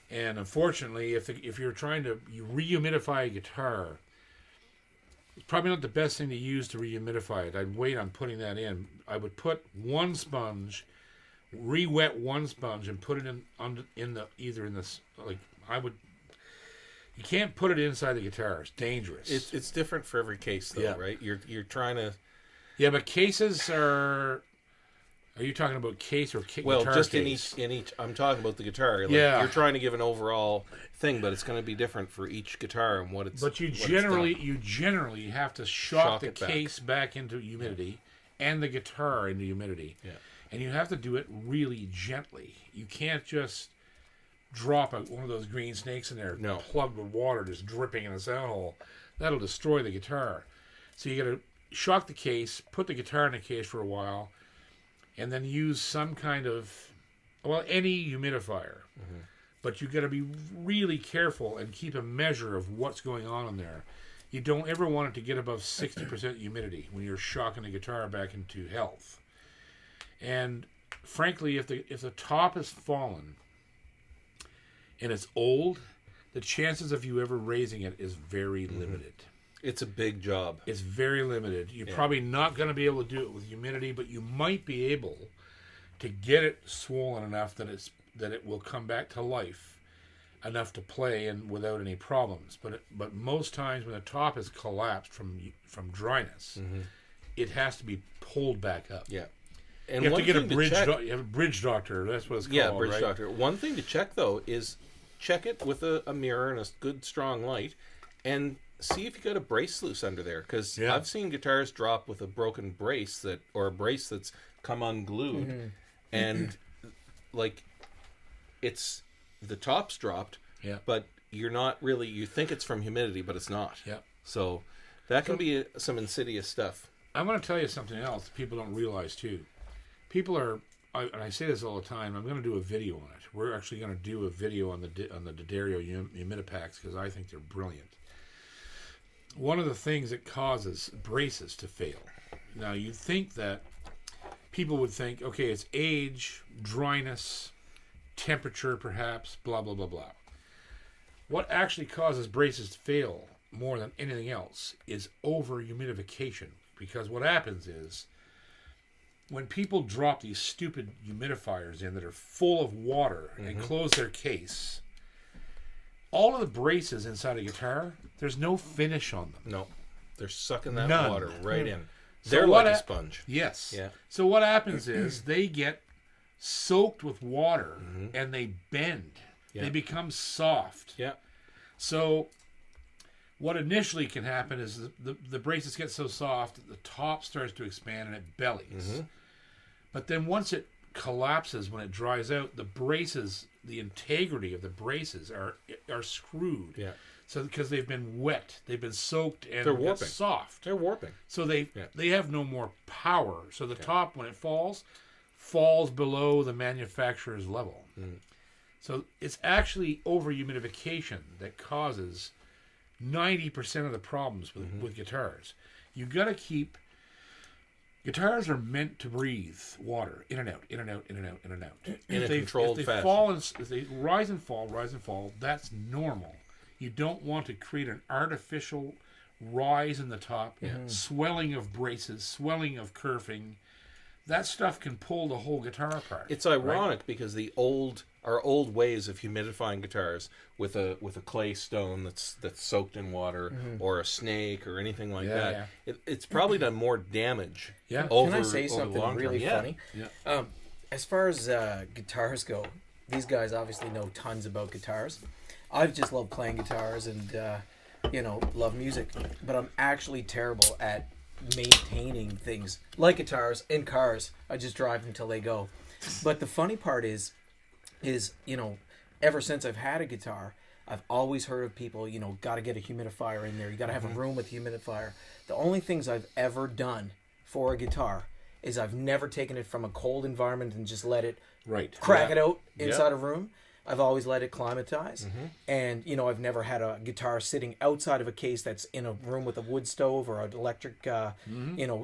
And unfortunately, if you're trying to rehumidify a guitar, it's probably not the best thing to use to rehumidify it. I'd wait on putting that in. I would put one sponge, re-wet one sponge, and put it You can't put it inside the guitar. It's dangerous. It's different for every case, though, right? You're trying to. Yeah, but cases are. Are you talking about case or guitar just case? in each. I'm talking about the guitar. Like, Yeah, you're trying to give an overall thing, but it's going to be different for each guitar and what it's. But you generally have to shock the case back into humidity and the guitar into humidity. Yeah, and you have to do it really gently. You can't just drop one of those green snakes in there, plugged with water, just dripping in the sound hole. That'll destroy the guitar. So you got to shock the case, put the guitar in the case for a while, and then use some kind of, any humidifier. Mm-hmm. But you got to be really careful and keep a measure of what's going on in there. You don't ever want it to get above 60% humidity when you're shocking the guitar back into health. And frankly, if the top has fallen and it's old, the chances of you ever raising it is very limited. It's a big job. It's very limited. You're probably not going to be able to do it with humidity, but you might be able to get it swollen enough that it will come back to life enough to play and without any problems. But most times when the top is collapsed from dryness, it has to be pulled back up. Yeah. And you have to get you have a bridge doctor. That's what it's called. Yeah, bridge right? doctor. One thing to check though is check it with a mirror and a good strong light, and see if you got a brace loose under there. Because I've seen guitars drop with a broken brace or a brace that's come unglued, and like it's the top's dropped. Yeah. But you're not really. You think it's from humidity, but it's not. Yeah. So that can be some insidious stuff. I want to tell you something else people don't realize too. People are, and I say this all the time, I'm going to do a video on it. We're actually going to do a video on the Dario Humidipacks because I think they're brilliant. One of the things that causes braces to fail. Now, you'd think that people would think, okay, it's age, dryness, temperature perhaps, blah, blah, blah, blah. What actually causes braces to fail more than anything else is over humidification. Because what happens is, when people drop these stupid humidifiers in that are full of water and close their case, all of the braces inside a guitar, there's no finish on them. No. They're sucking that None. water right in. So They're what like a sponge. Yes. Yeah. So what happens is they get soaked with water and they bend. Yeah. They become soft. Yeah. So what initially can happen is the braces get so soft that the top starts to expand and it bellies. But then once it collapses, when it dries out, the braces, the integrity of the braces are screwed. Yeah. So because they've been wet, they've been soaked and They're got warping. soft. They're warping. So they have no more power. So the Yeah. top, when it falls below the manufacturer's level. So it's actually over humidification that causes 90% of the problems with guitars. You got to keep. Guitars are meant to breathe water in and out, in and out, in and out, in and out. In a If controlled they fashion. fall if they rise and fall, that's normal. You don't want to create an artificial rise in the top, swelling of braces, swelling of kerfing. That stuff can pull the whole guitar apart. It's ironic because our old ways of humidifying guitars with a clay stone that's soaked in water or a snake or anything like that. It's probably done more damage. Yeah. Over, Can I say over the something long really term. funny? Yeah. As far as guitars go, these guys obviously know tons about guitars. I've just loved playing guitars and love music, but I'm actually terrible at maintaining things like guitars in cars. I just drive until they go. But the funny part is ever since I've had a guitar, I've always heard of people, got to get a humidifier in there. You got to have a room with humidifier. The only things I've ever done for a guitar is I've never taken it from a cold environment and just let it crack it out inside a room. I've always let it climatize. And, I've never had a guitar sitting outside of a case that's in a room with a wood stove or an electric,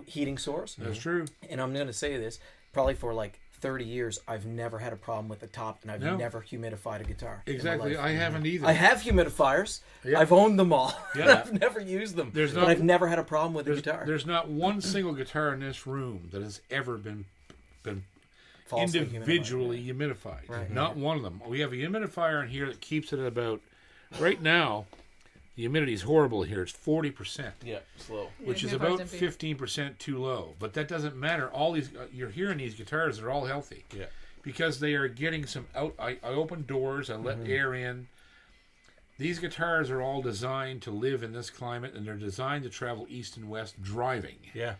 heating source. That's true. And I'm going to say this, probably for like 30 years, I've never had a problem with the top, and I've never humidified a guitar. Exactly. I haven't either. I have humidifiers. Yeah. I've owned them all. Yeah. I've never used them. There's but I've never had a problem with a guitar. There's not one single guitar in this room that has ever been Falsely individually humidified. Right. Not one of them. We have a humidifier in here that keeps it at about, right now, the humidity is horrible here. It's 40%. Yeah, slow. Which is humidifiers about empty. 15% too low. But that doesn't matter. All these you're hearing these guitars are all healthy. Yeah. Because they are getting some out. I open doors. I let air in. These guitars are all designed to live in this climate, and they're designed to travel east and west driving. Yeah.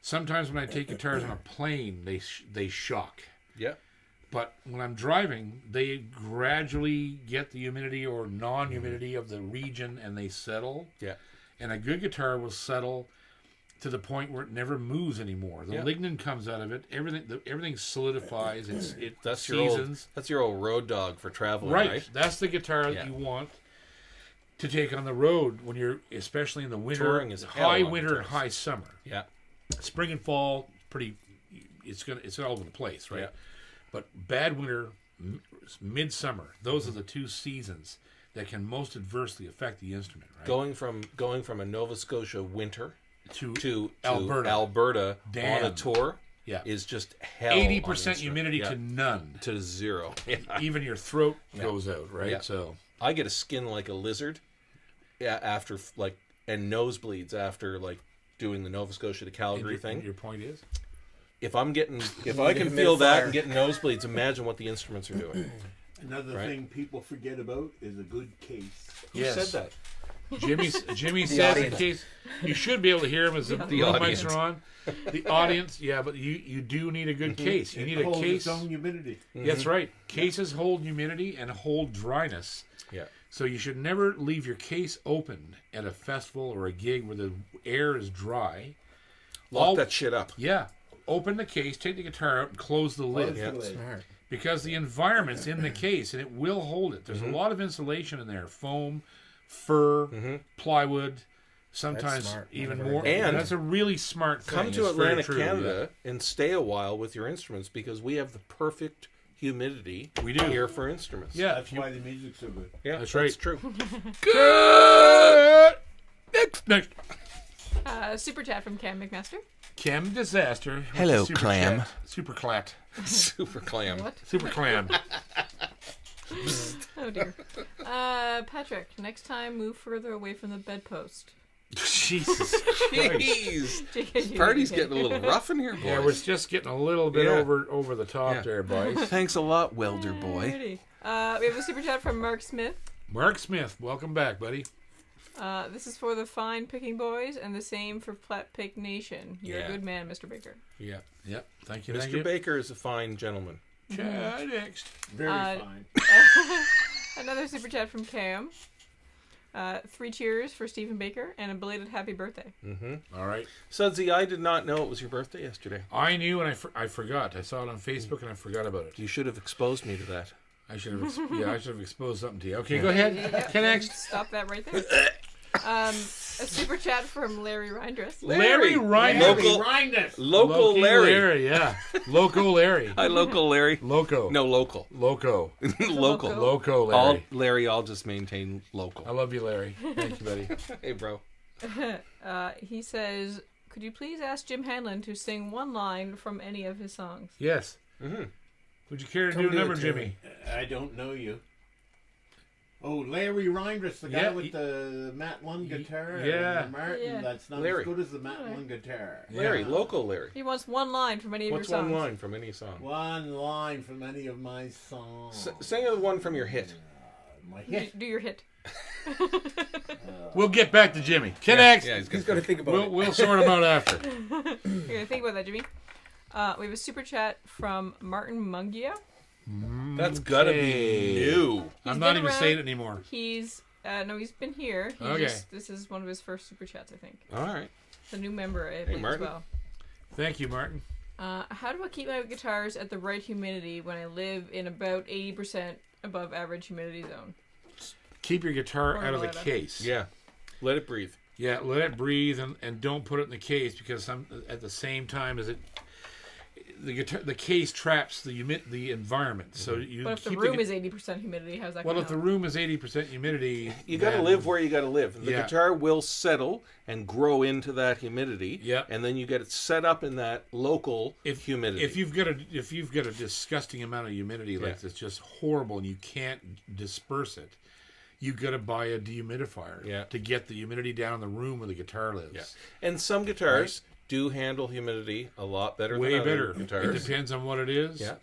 Sometimes when I take guitars on a plane, they shock. Yeah. But when I'm driving, they gradually get the humidity or non-humidity of the region, and they settle. Yeah. And a good guitar will settle to the point where it never moves anymore. The lignin comes out of it. Everything solidifies. That's seasons. your old road dog for traveling, Right. right? That's the guitar that you want to take on the road when you're, especially in the winter, Touring is high hell on winter and guitars. high summer. Yeah. Spring and fall, it's all over the place, right? Yeah. But bad winter, midsummer, those are the two seasons that can most adversely affect the instrument, right? Going from a Nova Scotia winter to Damn. Alberta on a tour is just hell. 80% humidity to none. To zero. Even your throat goes out, right? Yeah. So I get a skin like a lizard after and nosebleeds after doing the Nova Scotia to Calgary thing. Your point is? If I can feel that and get nosebleeds, imagine what the instruments are doing. Another thing people forget about is a good case. Who said that? Jimmy says in case you should be able to hear him as the audience. mics are on. The audience, but you do need a good case. You need a case. Its own humidity. That's right. Cases hold humidity and hold dryness. Yeah. So you should never leave your case open at a festival or a gig where the air is dry. Lock that shit up. Yeah. Open the case, take the guitar out, and close the lid. Smart. Because the environment's in the case and it will hold it. There's a lot of insulation in there. Foam, fur, plywood, sometimes smart. even more. And that's a really smart thing. Come to It's very Atlantic true, Canada and stay a while with your instruments because we have the perfect humidity We do. here for instruments. Yeah, That's why the music's so good. Yeah, That's right. true. Good. Next. Super chat from Cam McMaster. Cam Disaster. with Hello, the super Clam. chat. Super clat. Super clam. What? Super clam. Oh dear. Patrick, next time move further away from the bedpost. Jesus Christ. Jeez. Party's getting a little rough in here, boys. Yeah, we're just getting a little bit Yeah. over the top Yeah. there, boys. Thanks a lot, welder boy. Alrighty. We have a super chat from Mark Smith. Mark Smith, welcome back, buddy. This is for the fine picking boys, and the same for Plat Pick Nation. You're Yeah. a good man, Mr. Baker. Yeah. Yep. Thank you. Thank Mr. you. Baker is a fine gentleman. Next. Very Uh, fine. Another super chat from Cam. 3 cheers for Stephen Baker and a belated happy birthday. All right. Sudsy, I did not know it was your birthday yesterday. I knew and I forgot. I saw it on Facebook and I forgot about it. You should have exposed me to that. I should have exposed something to you. Okay, go ahead. Next. Stop that right there. A super chat from Larry Reindress. Larry Reinders. Local Loki Larry. Yeah. Loco Larry. Hi, local Larry. Loco. No, local. Loco. Local. Loco All Larry. Larry, I'll just maintain local. I love you, Larry. Thank you, buddy. Hey, bro. He says, could you please ask Jim Hanlon to sing one line from any of his songs? Yes. Mm-hmm. Would you care to Come do a do it, number, Timmy. Jimmy? I don't know you. Oh, Larry Reinders, the guy Yeah, with the Matt Lund guitar. yeah. And the Martin, Yeah. that's not Larry. as good as the Matt Lund guitar. Larry, Yeah. local Larry. He wants one line from any of What's your songs. one line from any song? One line from any of my songs. Sing the one from your hit. My hit. Do your hit. We'll get back to Jimmy. Next. Yeah, he's He's good. got to think about it. We'll sort him out after. You're gonna think about that, Jimmy. We have a super chat from Martin Mungia. That's gotta be new. I'm He's not been even around. saying it anymore. He's he's been here. Okay. This is one of his first super chats, I think. All right. It's a new member, I believe, as Martin. well. Thank you, Martin. How do I keep my guitars at the right humidity when I live in about 80% above average humidity zone? Keep your guitar Or out of the Loretta. case. Yeah. Let it breathe. Yeah, let it breathe and don't put it in the case because at the same time as the case traps the environment. So you But if the keep room is 80% humidity, how's that well, going if the room is 80% humidity, You got to then- live where you got to live. The Yeah. guitar will settle and grow into that humidity. Yeah. And then you get it set up in that local humidity. If you've got a disgusting amount of humidity like that's just horrible and you can't disperse it, you got to buy a dehumidifier to get the humidity down in the room where the guitar lives. Yeah. And some guitars do handle humidity a lot better Way than better. other guitars. It depends on what it is. Yeah.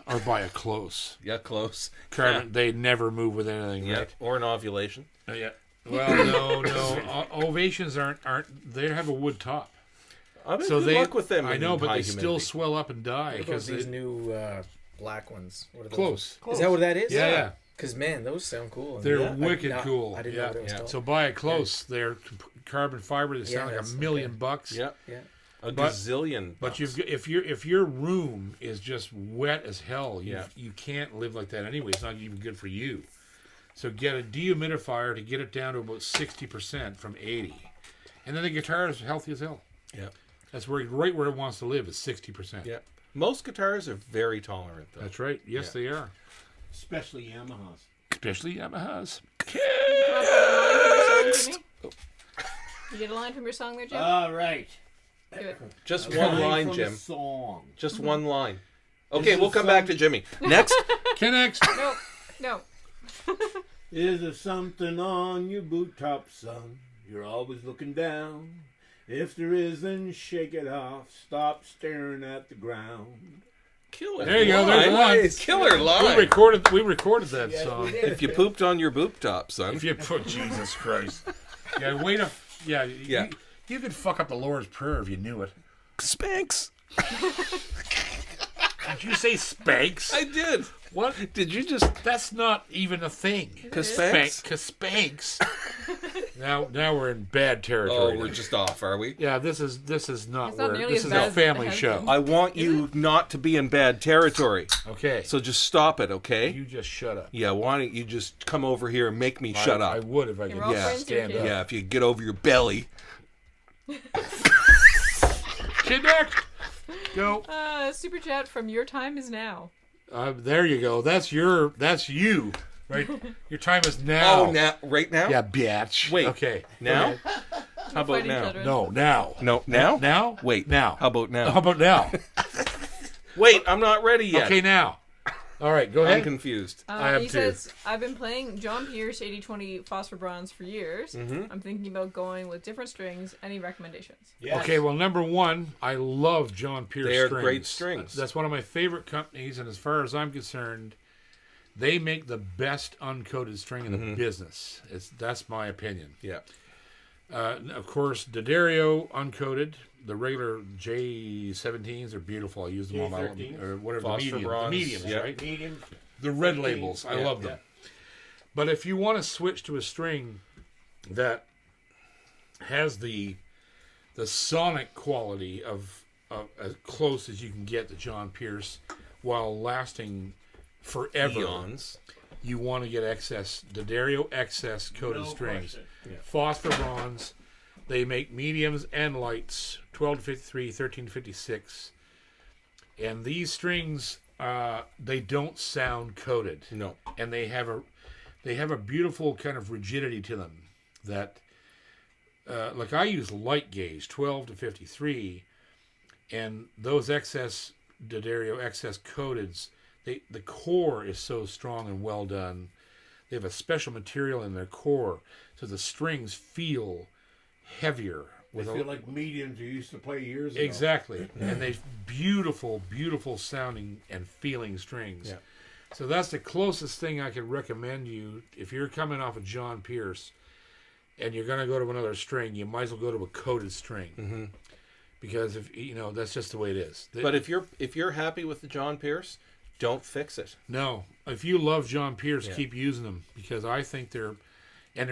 Or buy a close. Yeah, close. Carbon, they never move with anything, Yeah. right? Or an ovulation. Yeah. Well, no. Ovations aren't. They have a wood top. I mean, So good they. luck with them. I in know, but high they still humidity. swell up and die What about because these new black ones? What are those? close. Is that what that is? Yeah. Because, man, those sound cool. They're wicked cool. I didn't yeah. know what it was called. So buy it close. They're carbon fiber. They sound like that's $1 million bucks. Yeah. Yeah. A But- gazillion. But bucks. if your room is just wet as hell, Yeah. you can't live like that anyway. It's not even good for you. So get a dehumidifier to get it down to about 60% from 80, and then the guitar is healthy as hell. Yeah. That's right where it wants to live is 60%. Yeah. Most guitars are very tolerant, though. That's right. Yes, they are. Especially Yamahas. Especially Yamahas. You get a line from your song there, Jim? All right. Do it. Just A one line line, from a Jim. song. Just one line. Okay, This we'll is come back to some- Jimmy. Next. Connects. No. Is there something on your boot top, son? You're always looking down. If there isn't, shake it off. Stop staring at the ground. Killer There you go. There's line. one. Killer We line. recorded that Yes, song. we did. If you pooped on your boop top, son. If you put Jesus Christ. Yeah, wait a. Yeah. Yeah. You could fuck up the Lord's Prayer if you knew it. Spanx. Did you say Spanx? I did. What? Did you just... That's not even a thing. Spanx? Spanx. now we're in bad Oh, territory. we're just off, are we? Yeah, this is not It's not where nearly this as is bad a as family it has show. been. I want you not to be in bad territory. Okay, So just stop it, okay? you just shut up. Yeah, why don't you just come over here and make me shut I up? would if I could We're all Yeah. friends here, stand kid. up. Yeah, if you get over your belly. Connect. Go. Super chat from Your Time Is Now. There you go. That's you. Right? Your time is now. Oh, now, right now? Yeah, bitch. Wait. Okay. Now? Okay. How about Fighting now? children. No, now. No, now? Now? Wait. Now. How about now? How about now? Wait, I'm not ready yet. Okay, now. All right, go I'm ahead. confused. I have He two. says, I've been playing John Pierce 8020 Phosphor Bronze for years. Mm-hmm. I'm thinking about going with different strings. Any recommendations? Yes. Okay, well, number one, I love John Pierce They are strings. great strings. That's one of my favorite companies, and as far as I'm concerned, they make the best uncoated string in the business. That's my opinion. Yeah. Of course, D'Addario uncoated. The regular J17s are beautiful. I use them on my J13s. or whatever Phosphor the bronze, mediums, yeah. right? Medium. The red 13s. labels, I Yeah, love them. But if you want to switch to a string that has the sonic quality of as close as you can get to John Pierce while lasting forever, Eons. you want to get D'Addario XS coated No strings. question. Phosphor bronze. They make mediums and lights, 12 to 53, 13 to 56. And these strings, they don't sound coated. No. And they have a beautiful kind of rigidity to them that, like I use light gauge, 12 to 53, and those D'Addario XS coateds, the core is so strong and well done. They have a special material in their core, so the strings feel heavier. They feel like mediums you used to play years ago. Exactly. And they beautiful, beautiful sounding and feeling strings. Yeah. So that's the closest thing I could recommend you. If you're coming off of John Pierce and you're going to go to another string, you might as well go to a coated string. Mm-hmm. Because if that's just the way it is. But if you're happy with the John Pierce, don't fix it. No, if you love John Pierce, Yeah. keep using them, because I think they're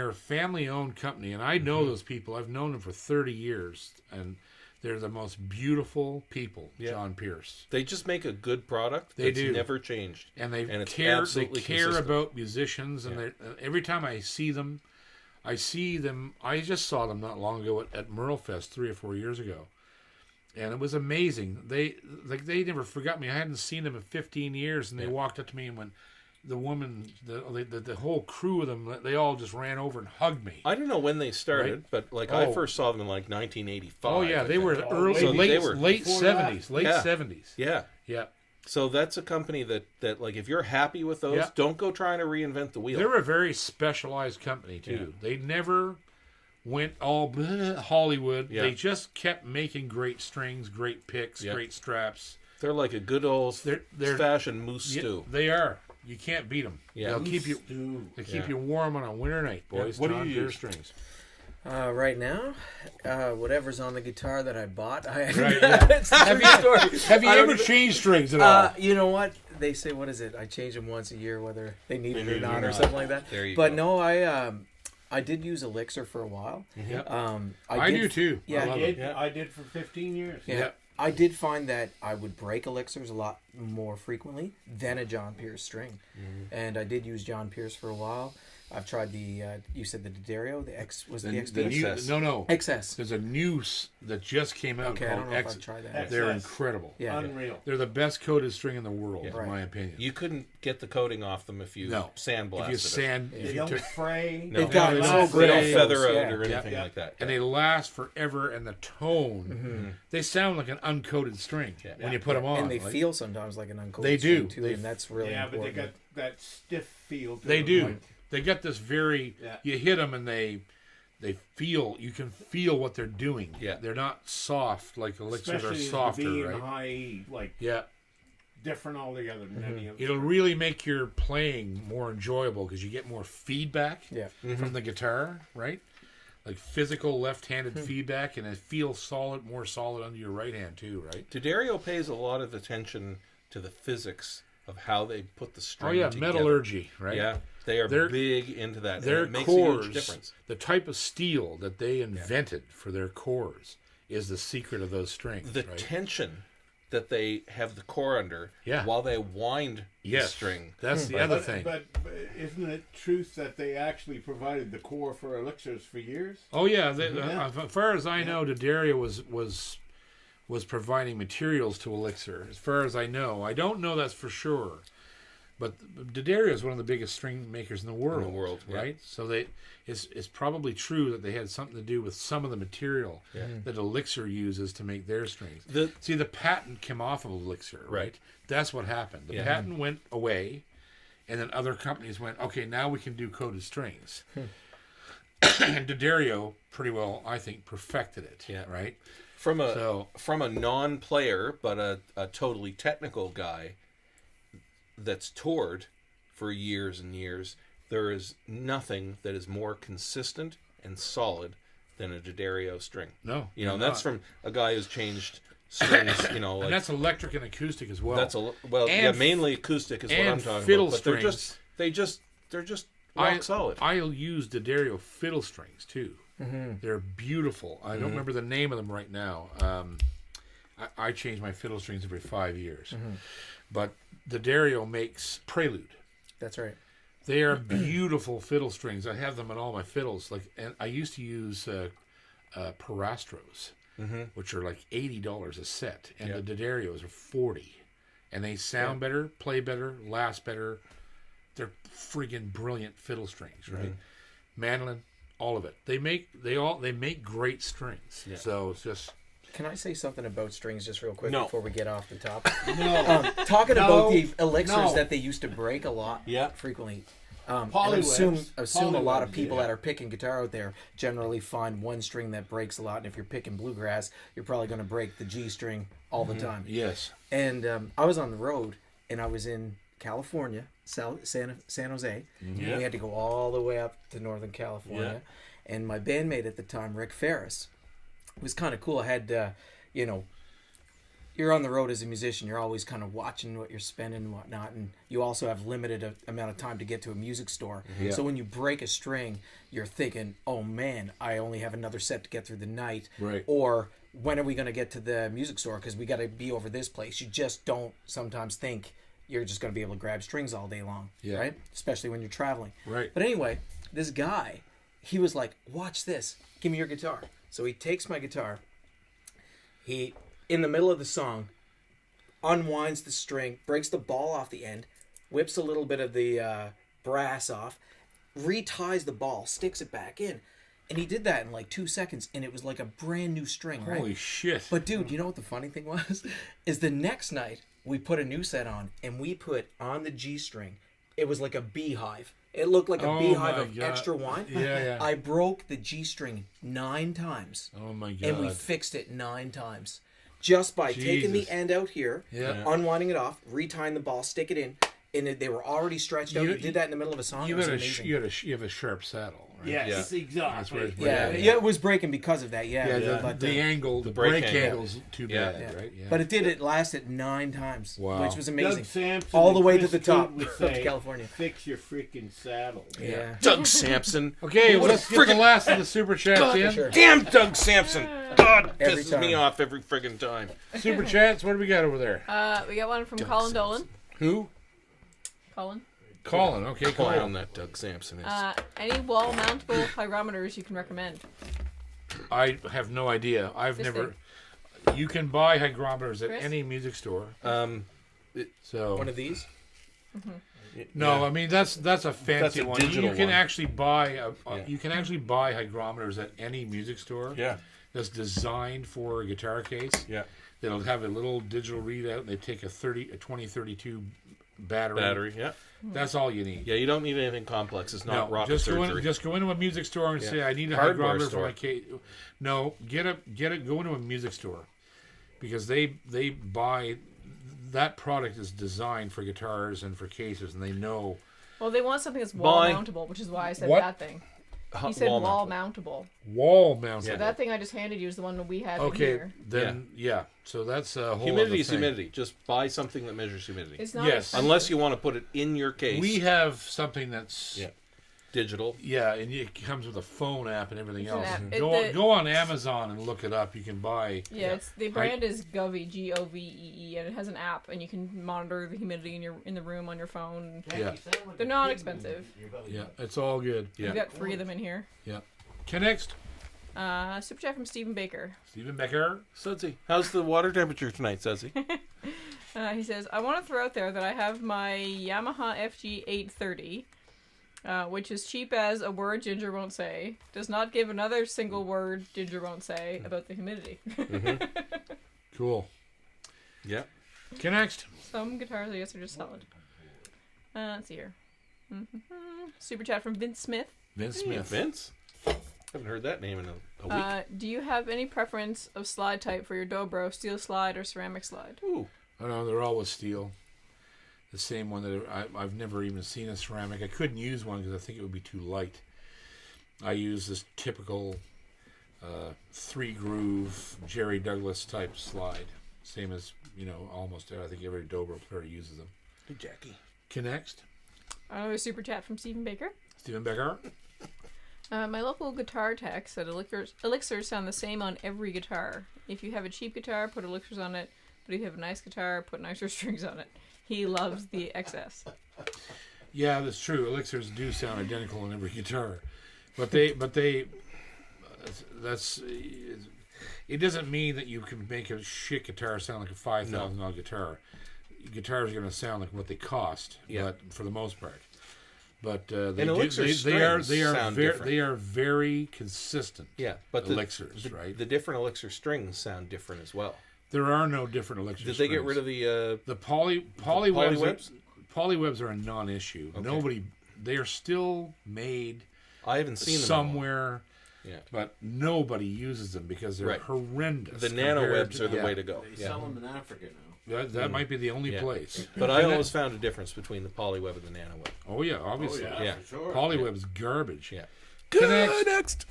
a family-owned company, and I know those people. I've known them for 30 years, and they're the most beautiful people. Yeah. John Pierce, They just make a good product They that's do. never changed. and it's They absolutely care consistent. about musicians, and every time I see them. I just saw them not long ago at Merlefest 3 or 4 years ago. And it was amazing. They never forgot me. I hadn't seen them in 15 years, and they walked up to me, and when the woman, the whole crew of them, they all just ran over and hugged me. I don't know when they started, Right? but I Oh. first saw them in 1985. Oh yeah, I they think. were early, So late, they were late before 70s, that. late Yeah. 70s. Yeah. Yeah, So that's a company that if you're happy with those, Yeah. don't go trying to reinvent the wheel. they're a very specialized company too. They never went all Hollywood. Yeah. They just kept making great strings, great picks, Yeah. great straps. They're like a good old They're- fashioned moose Yeah, stew. they are. You can't beat them. Yeah. They'll keep you. Stew. They keep Yeah. you warm on a winter night, boys. What do John you Pierce use? strings? Right now, whatever's on the guitar that I bought. Right, yeah. It's a true story. Have you I don't ever even- changed strings at all? You know what? They say, what is it? I change them once a year, whether they need it or not, or not. something like that. There you but go. no, I did use Elixir for a while. Yeah. I do too. Yeah. I love it. I did for 15 years. Yeah. Yeah. I did find that I would break elixirs a lot more frequently than a John Pierce string. And I did use John Pierce for a while. I've tried the, you said the D'Addario, the X, was it the XP? new, XS. no. XS. There's a new that just came out Okay, I called don't know if X. I've tried that. They're XS. incredible. Yeah. Unreal. They're the best coated string in the world, in Right. my opinion. You couldn't get the coating off them if you No. sandblasted If you it. sand, They if you don't took, fray. No. They've gotten they so don't good They at don't fray. feather those, out yeah. or anything Yeah. like that. and they last forever, and the tone, they sound like an uncoated string Yeah. when you put them on. And they like- feel sometimes like an uncoated They string do. too, They- and that's really Yeah, but important. they got that stiff feel to They them, do. like- They got this very. Yeah. You hit them and they feel. You can feel what they're doing. Yeah. They're not soft like elixirs are especially softer, the B and right? high E, like Yeah. different altogether than any of It'll really make your playing more enjoyable because you get more feedback Yeah. from the guitar, right? Like physical left-handed feedback, and it feels solid, more solid under your right hand too, right? D'Addario pays a lot of attention to the physics of how they put the string Oh yeah, together. metallurgy, right? Yeah, they are Their- big into that. and Their it makes cores, a huge difference. the type of steel that they invented for their cores, is the secret of those strings. The right? tension that they have the core under Yeah. while they wind the Yes, string. that's the other thing. But isn't it truth that they actually provided the core for elixirs for years? Oh yeah, Yeah. as far as I know, D'Addario was providing materials to Elixir. As far as I know, I don't know that's for sure, but D'Addario is one of the biggest string makers in the world, right? So it's probably true that they had something to do with some of the material that Elixir uses to make their strings. The patent came off of Elixir, right? That's what happened. The patent went away, and then other companies went, okay, now we can do coated strings. And D'Addario pretty well, I think, perfected it, right? From a non-player but a totally technical guy that's toured for years and years, there is nothing that is more consistent and solid than a D'Addario string. No, that's from a guy who's changed strings. And that's electric and acoustic as well. Mainly acoustic is what I'm talking fiddle about. But strings. they're just rock solid. I'll use D'Addario fiddle strings too. Mm-hmm. They're beautiful. I don't remember the name of them right now. I change my fiddle strings every 5 years. But D'Addario makes Prelude. That's right. They are beautiful fiddle strings. I have them on all my fiddles. And I used to use Parastros, which are like $80 a set, and the D'Addarios are $40, and they sound better, play better, last better. They're friggin' brilliant fiddle strings, right? Mandolin, all of it. They make great strings. Yeah. So it's just. Can I say something about strings just real quick No. before we get off the topic? Talking about the elixirs that they used to break a lot frequently. And I assume a lot of people that are picking guitar out there generally find one string that breaks a lot. And if you're picking bluegrass, you're probably going to break the G string all the time. Yes. And I was on the road, and I was in California, San Jose. And we had to go all the way up to Northern California. And my bandmate at the time, Rick Ferris, it was kind of cool. I had, you're on the road as a musician. You're always kind of watching what you're spending and whatnot. And you also have limited amount of time to get to a music store. So when you break a string, you're thinking, oh man, I only have another set to get through the night. Right. Or when are we going to get to the music store? Because we got to be over this place. You just don't sometimes think you're just going to be able to grab strings all day long. Right? Especially when you're traveling. Right. But anyway, this guy, he was like, watch this. Give me your guitar. So he takes my guitar. He, in the middle of the song, unwinds the string, breaks the ball off the end, whips a little bit of the brass off, reties the ball, sticks it back in. And he did that in like 2 seconds, and it was like a brand new string, right? Holy shit. But dude, you know what the funny thing was? Is the next night, we put a new set on, and we put on the G string, it was like a beehive. It looked like a beehive of extra wine. Yeah. I broke the G string 9 times. Oh my God. And we fixed it 9 times. Just by taking the end out here, unwinding it off, retying the ball, stick it in, and they were already stretched out. You did that in the middle of a song. You it was amazing. you have a sharp saddle, right? Yes, exactly. It was breaking because of that. The angle, the break angle's too bad, right? Yeah. But it lasted 9 times, which was amazing. Doug Sampson all the way to Chris the top Wood would of say, California. Fix your freaking saddle. Yeah. Doug Sampson. Okay, well, let's get the last of the super chats in. Sure. Damn Doug Sampson. God, Every pisses time. me off every friggin' time. Super chats, what do we got over there? We got one from Colin Dolan. Who? Colin. Okay, Clown that Doug Sampson is. Any wall mountable hygrometers you can recommend? I have no idea. I've This never. You can buy hygrometers at any music store. So One of these? no, I mean that's a fancy a one. digital You can one. actually buy you can actually buy hygrometers at any music store. Yeah. That's designed for a guitar case. Yeah. That'll have a little digital readout, and they take a 2032 battery. Yeah. That's all you need. Yeah, you don't need anything complex. It's not rocket just surgery. just go into a music store and say, I need a Hardware hygrometer for store. my case. No, go into a music store, because they buy that product is designed for guitars and for cases, and they know. Well, they want something that's wall mountable, which is why I said that thing. He said wall mountable. Wall mountable. So that thing I just handed you is the one we have in Okay, here. then so that's a whole Humidity other is thing. humidity. Just buy something that measures humidity. It's not Yes. expensive. Unless you want to put it in your case. We have something that's digital. Yeah, and it comes with a phone app and everything It's an else. app. Go on Amazon and look it up. You can buy. Yeah, the brand is Govee, Govee, and it has an app, and you can monitor the humidity in the room on your phone. Yeah, They're not expensive. yeah, it's all good. We've got 3 of them in here. Yeah. Okay, next. Super chat from Stephen Baker. Stephen Becker. Sudsy, how's the water temperature tonight, Sudsy? He says, I want to throw out there that I have my Yamaha FG 830, which is cheap as a word Ginger won't say, does not give another single word Ginger won't say about the humidity. Cool. Yeah. Okay, next. Some guitars, I guess, are just solid. Let's see here. Super chat from Vince Smith. Vince Smith. Vince? Haven't heard that name in a week. Do you have any preference of slide type for your dobro, steel slide or ceramic slide? Ooh. Oh no, they're always steel. The same one that I've never even seen a ceramic. I couldn't use one because I think it would be too light. I use this typical 3-groove Jerry Douglas type slide. Same as, almost I think every dobro player uses them. Hey, Jackie. Okay, next. Another super chat from Stephen Baker. Stephen Becker. My local guitar tech said elixirs sound the same on every guitar. If you have a cheap guitar, put elixirs on it. But if you have a nice guitar, put nicer strings on it. He loves the XS. Yeah, that's true. Elixirs do sound identical on every guitar, but that's. It doesn't mean that you can make a shit guitar sound like a $5,000 guitar. Guitars are going to sound like what they cost, but for the most part. But they are very consistent. Yeah, but elixirs, right? The different elixir strings sound different as well. There are no different elixir Did strings. they get rid of the polywebs? Polywebs are a non-issue. Okay. They are still made. I haven't seen them somewhere. Yeah, but nobody uses them because they're horrendous. The nanowebs are the way to go. They sell them in Africa now. That might be the only place. But I always found a difference between the polyweb and the nanoweb. Oh yeah, obviously. For sure. Polyweb's garbage. Yeah. Good. Next.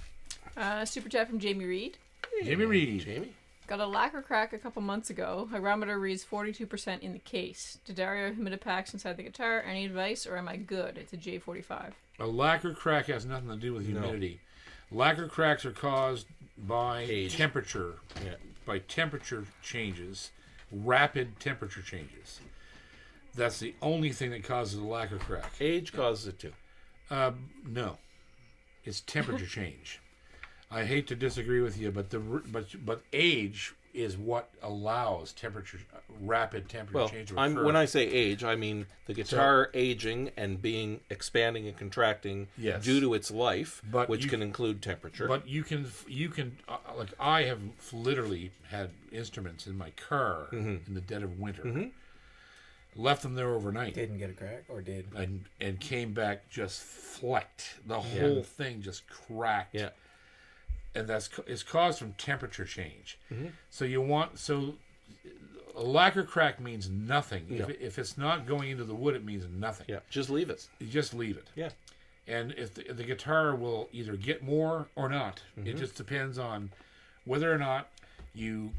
Super chat from Jamie Reed. Jamie Reed. Jamie. Got a lacquer crack a couple months ago. Hygrometer reads 42% in the case. D'Addario humidipacks inside the guitar. Any advice, or am I good? It's a J45. A lacquer crack has nothing to do with humidity. Lacquer cracks are caused by temperature. Yeah. By temperature changes, rapid temperature changes. That's the only thing that causes a lacquer crack. Age causes it too. No, it's temperature change. I hate to disagree with you, but age is what allows rapid temperature change to occur. When I say age, I mean the guitar aging and expanding and contracting due to its life, which can include temperature. But you can like I have literally had instruments in my car in the dead of winter. Left them there overnight. Didn't get a crack, or did? And came back just flecked. The whole thing just cracked. Yeah. And it's caused from temperature change. So a lacquer crack means nothing. Yeah. If it's not going into the wood, it means nothing. Yeah, just leave it. You just leave it. Yeah. And if the guitar will either get more or not, it just depends on whether or not you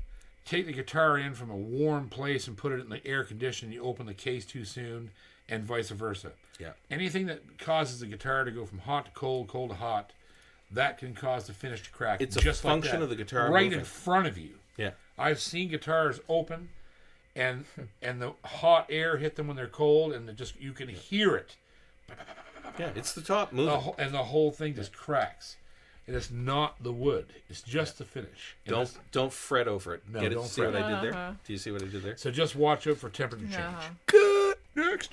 take the guitar in from a warm place and put it in the air conditioner, you open the case too soon, and vice versa. Yeah. Anything that causes the guitar to go from hot to cold, cold to hot, that can cause the finish to crack. It's just a function like of the guitar right moving in front of you. Yeah. I've seen guitars open, and the hot air hit them when they're cold, and you can hear it. Yeah, it's the top moving. And the whole thing just cracks. And it's not the wood. It's just the finish. And Don't fret over it. No, Get it? don't See fret. what I did there? Do you see what I did there? So just watch out for temperature change. Good. Next.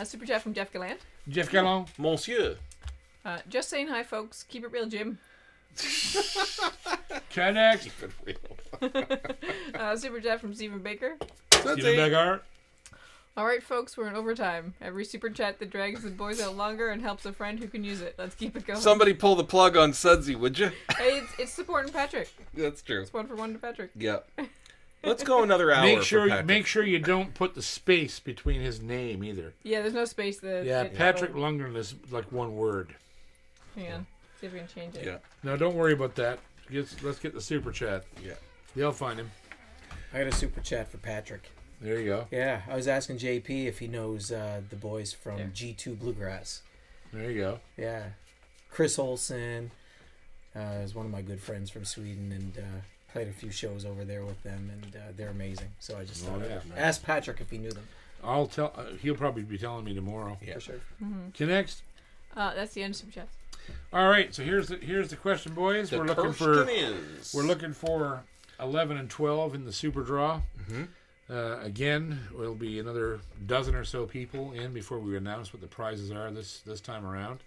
Super chat from Jeff Gallant. Jeff Gallon. Monsieur. Just saying hi, folks. Keep it real, Jim. Okay, next. Super chat from Stephen Baker. Stephen Begar. All right, folks, we're in overtime. Every super chat that drags the boys out longer and helps a friend who can use it. Let's keep it going. Somebody pull the plug on Sudsy, would you? Hey, it's supporting Patrick. That's true. It's 1-for-1 to Patrick. Yeah. Let's go another hour. Make sure you don't put the space between his name either. Yeah, there's no space. Patrick Lundgren is like one word. Hang on. See if we can change it. Yeah. No, don't worry about that. Let's get the super chat. Yeah. They'll find him. I got a super chat for Patrick. There you go. Yeah, I was asking JP if he knows the boys from G2 Bluegrass. There you go. Yeah. Chris Olsen is one of my good friends from Sweden, and played a few shows over there with them, and they're amazing. So I just thought ask Patrick if he knew them. I'll tell. He'll probably be telling me tomorrow. Yeah. For sure. Okay, next. That's the end of super chats. All right, so here's the question, boys. The We're looking for 11 and 12 in the super draw. Again, there'll be another dozen or so people in before we announce what the prizes are this time around.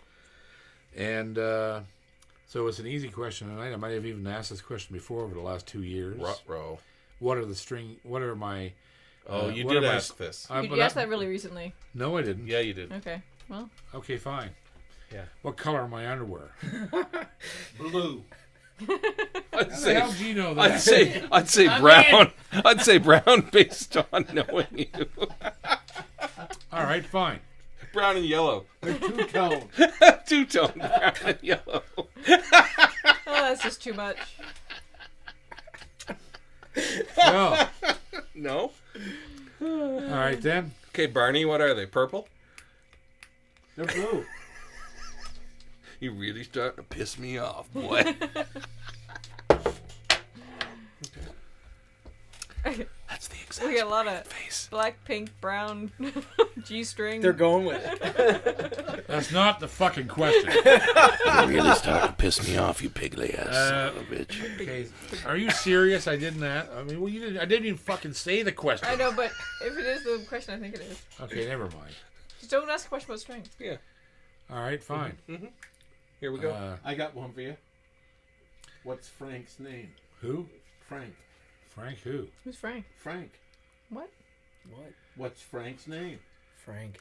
And so it's an easy question tonight. I might have even asked this question before over the last 2 years. Ruh-roh. What are my? Oh, you did ask this. You asked that really recently. No, I didn't. Yeah, you did. Okay. Well. Okay, fine. Yeah. What color are my underwear? Blue. I'd How say, the hell do you know that? I'd say brown. I'd say brown based on knowing you. All right, fine. Brown and yellow. They're two-tone. Two-tone brown and yellow. Oh, that's just too much. Well, No. all right then. Okay, Barney, what are they? Purple? They're blue. You really starting to piss me off, boy. That's the exact We got a lot of face. black, pink, brown G-string. They're going with it. That's not the fucking question. You really starting to piss me off, you pigly ass son of a bitch. Okay, are you serious? I didn't ask. I mean, well, you didn't. I didn't even fucking say the question. I know, but if it is the question, I think it is. Okay, never mind. Just don't ask a question about string. Yeah. All right, fine. Here we go. I got one for you. What's Frank's name? Who? Frank. Frank? Who? Who's Frank? Frank. What? What? What's Frank's name? Frank.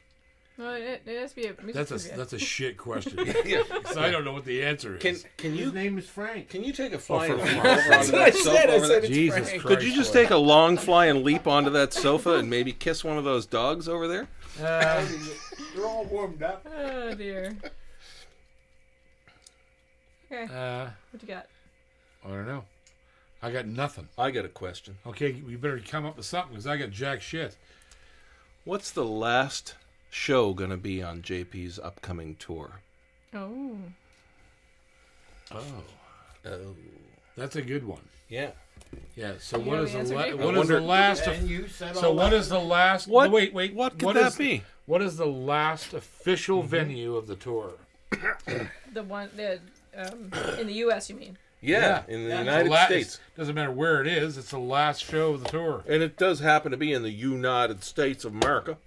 No, it has to be a music trivia. That's a shit question. Yeah. 'Cause I don't know what the answer is. Can His you name is Frank. can you take a flying for leap fuck's over onto what I that said. sofa I over said there? it's Jesus Frank. Christ! Could you just take a long flying leap onto that sofa and maybe kiss one of those dogs over there? They're all warmed up. Oh dear. Okay. What you got? I don't know. I got nothing. I got a question. Okay, we better come up with something because I got jack shit. What's the last show going to be on JP's upcoming tour? Oh. Oh. That's a good one. Yeah. Yeah. So You what know is the the answer, Jake? what is the last? And you said So all what that. is the last? What? Wait. What could What that is- be? What is the last official venue of the tour? The one that in the U.S. you mean? Yeah, Yeah. in the The United la- States. Doesn't matter where it is. It's the last show of the tour. And it does happen to be in the United States of America.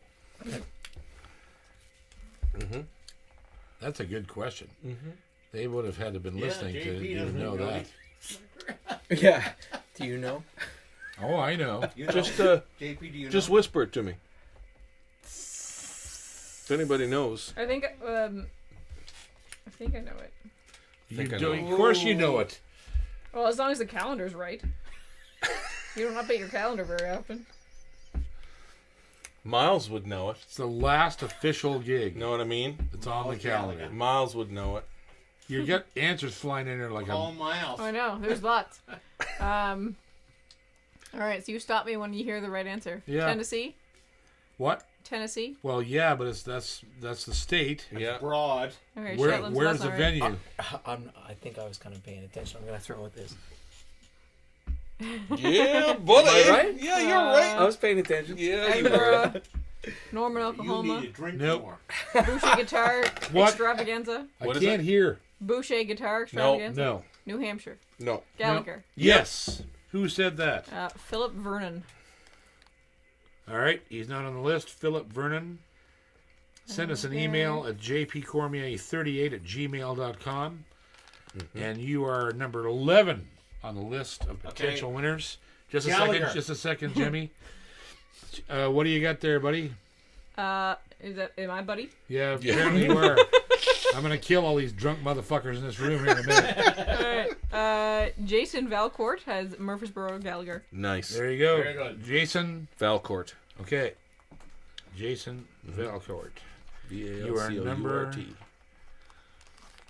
That's a good question. They would have had to been listening to JP even doesn't know know. that. Yeah. Do you know? Oh, I know. You know, Just JP, do you just know? whisper it to me. If anybody knows. I think I know it. Think I Do, know. of course you know it. Well, as long as the calendar's right. You don't update your calendar very often. Miles would know it. It's the last official gig. Know what I mean? It's on the calendar. Miles would know it. You get answers flying in there like Call a... Miles. Oh, I know. There's lots. All right, so you stop me when you hear the right answer. Yeah. Tennessee? What? Tennessee? Well, yeah, but that's the state. Yeah. Broad. Okay, Where, Shetland, so where's that's the not right. venue? I think I was kind of paying attention. I'm gonna throw with this. Yeah, buddy. Am I right? Yeah, you're right. I was paying attention. Yeah, you were. Edinburgh, Norman, You Oklahoma. need to drink Nope. more. Boucher Guitar What? Extravaganza. What I is can't it? hear. Boucher Guitar Extravaganza. No. New Hampshire. No. Gallagher. Yes. Who said that? Philip Vernon. All right. He's not on the list. Philip Vernon. Send us an email at jpcormier38@gmail.com. And you are number 11 on the list of potential winners. Just a Gallagher. second. Just a second, Jimmy. What do you got there, buddy? Am I buddy? Yeah, apparently you are. I'm going to kill all these drunk motherfuckers in this room here in a minute. All right. Jason Valcourt has Murfreesboro Gallagher. Nice. There you go. Very good. Jason. Valcourt. Okay. Jason Valcourt. You are number VALCOURT.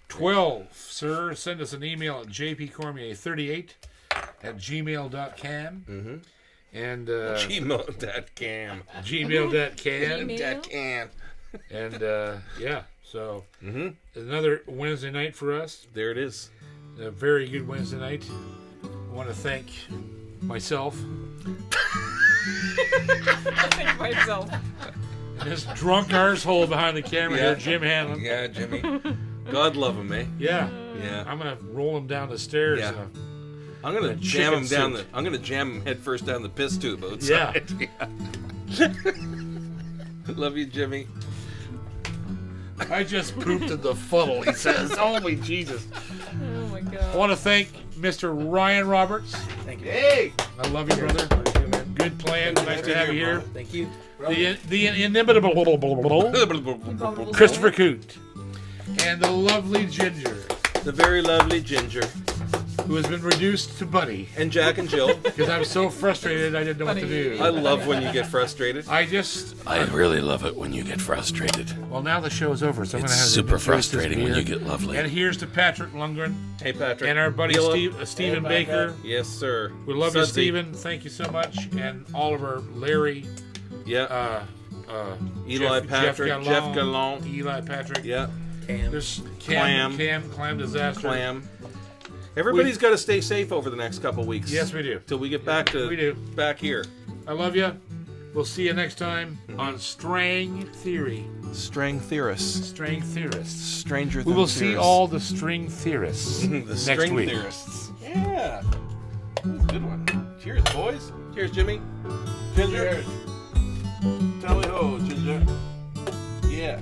12, sir. Send us an email at jpcormier38@gmail.com. And Gmail.com. gmail.com. Gmail. And yeah, so another Wednesday night for us. There it is. A very good Wednesday night. I want to thank myself I think myself. and this drunk arsehole behind the camera here, Jim Hanlon. Yeah, Jimmy. God love him, eh? Yeah. Yeah. I'm gonna roll him down the stairs. Yeah. in a- I'm gonna A jam him chicken down suit. I'm gonna jam him head first down the piss tube outside. Yeah. Love you, Jimmy. I just pooped in the funnel, he says. Holy Jesus. Oh my I god. want to thank Mr. Ryan Roberts. Thank you. Hey! I love you, brother. Good plan. Nice to have you here. Thank you. The inimitable Christopher Coote. And the lovely Ginger, The very lovely Ginger. who has been reduced to Buddy. And Jack and Jill. Because I'm so frustrated I didn't know what to do. I love when you get frustrated. I really love it when you get frustrated. well, now the show's over, so I'm going It's to have to super enjoy this frustrating when beer. you get lovely. And here's to Patrick Lundgren Hey, Patrick. and our buddy Gilla. Stephen Hey, Baker. Yes, sir. We love you, Sudsy. Stephen. Thank you so much. And Oliver, Larry, Yeah. Eli Jeff Patrick. Jeff Gallant. Eli Patrick. Yeah. Cam. There's Clam. Clam Disaster. Clam. Everybody's got to stay safe over the next couple weeks. Yes, we do. Till we get back to We do. back here. I love you. We'll see you next time on String Theory. String theorists. String Theorists. Stranger We than will see theorists. all the string theorists the next string week. theorists. Yeah. That was a good one. Cheers, boys. Cheers, Jimmy. Ginger. Tally ho, Ginger. Yeah.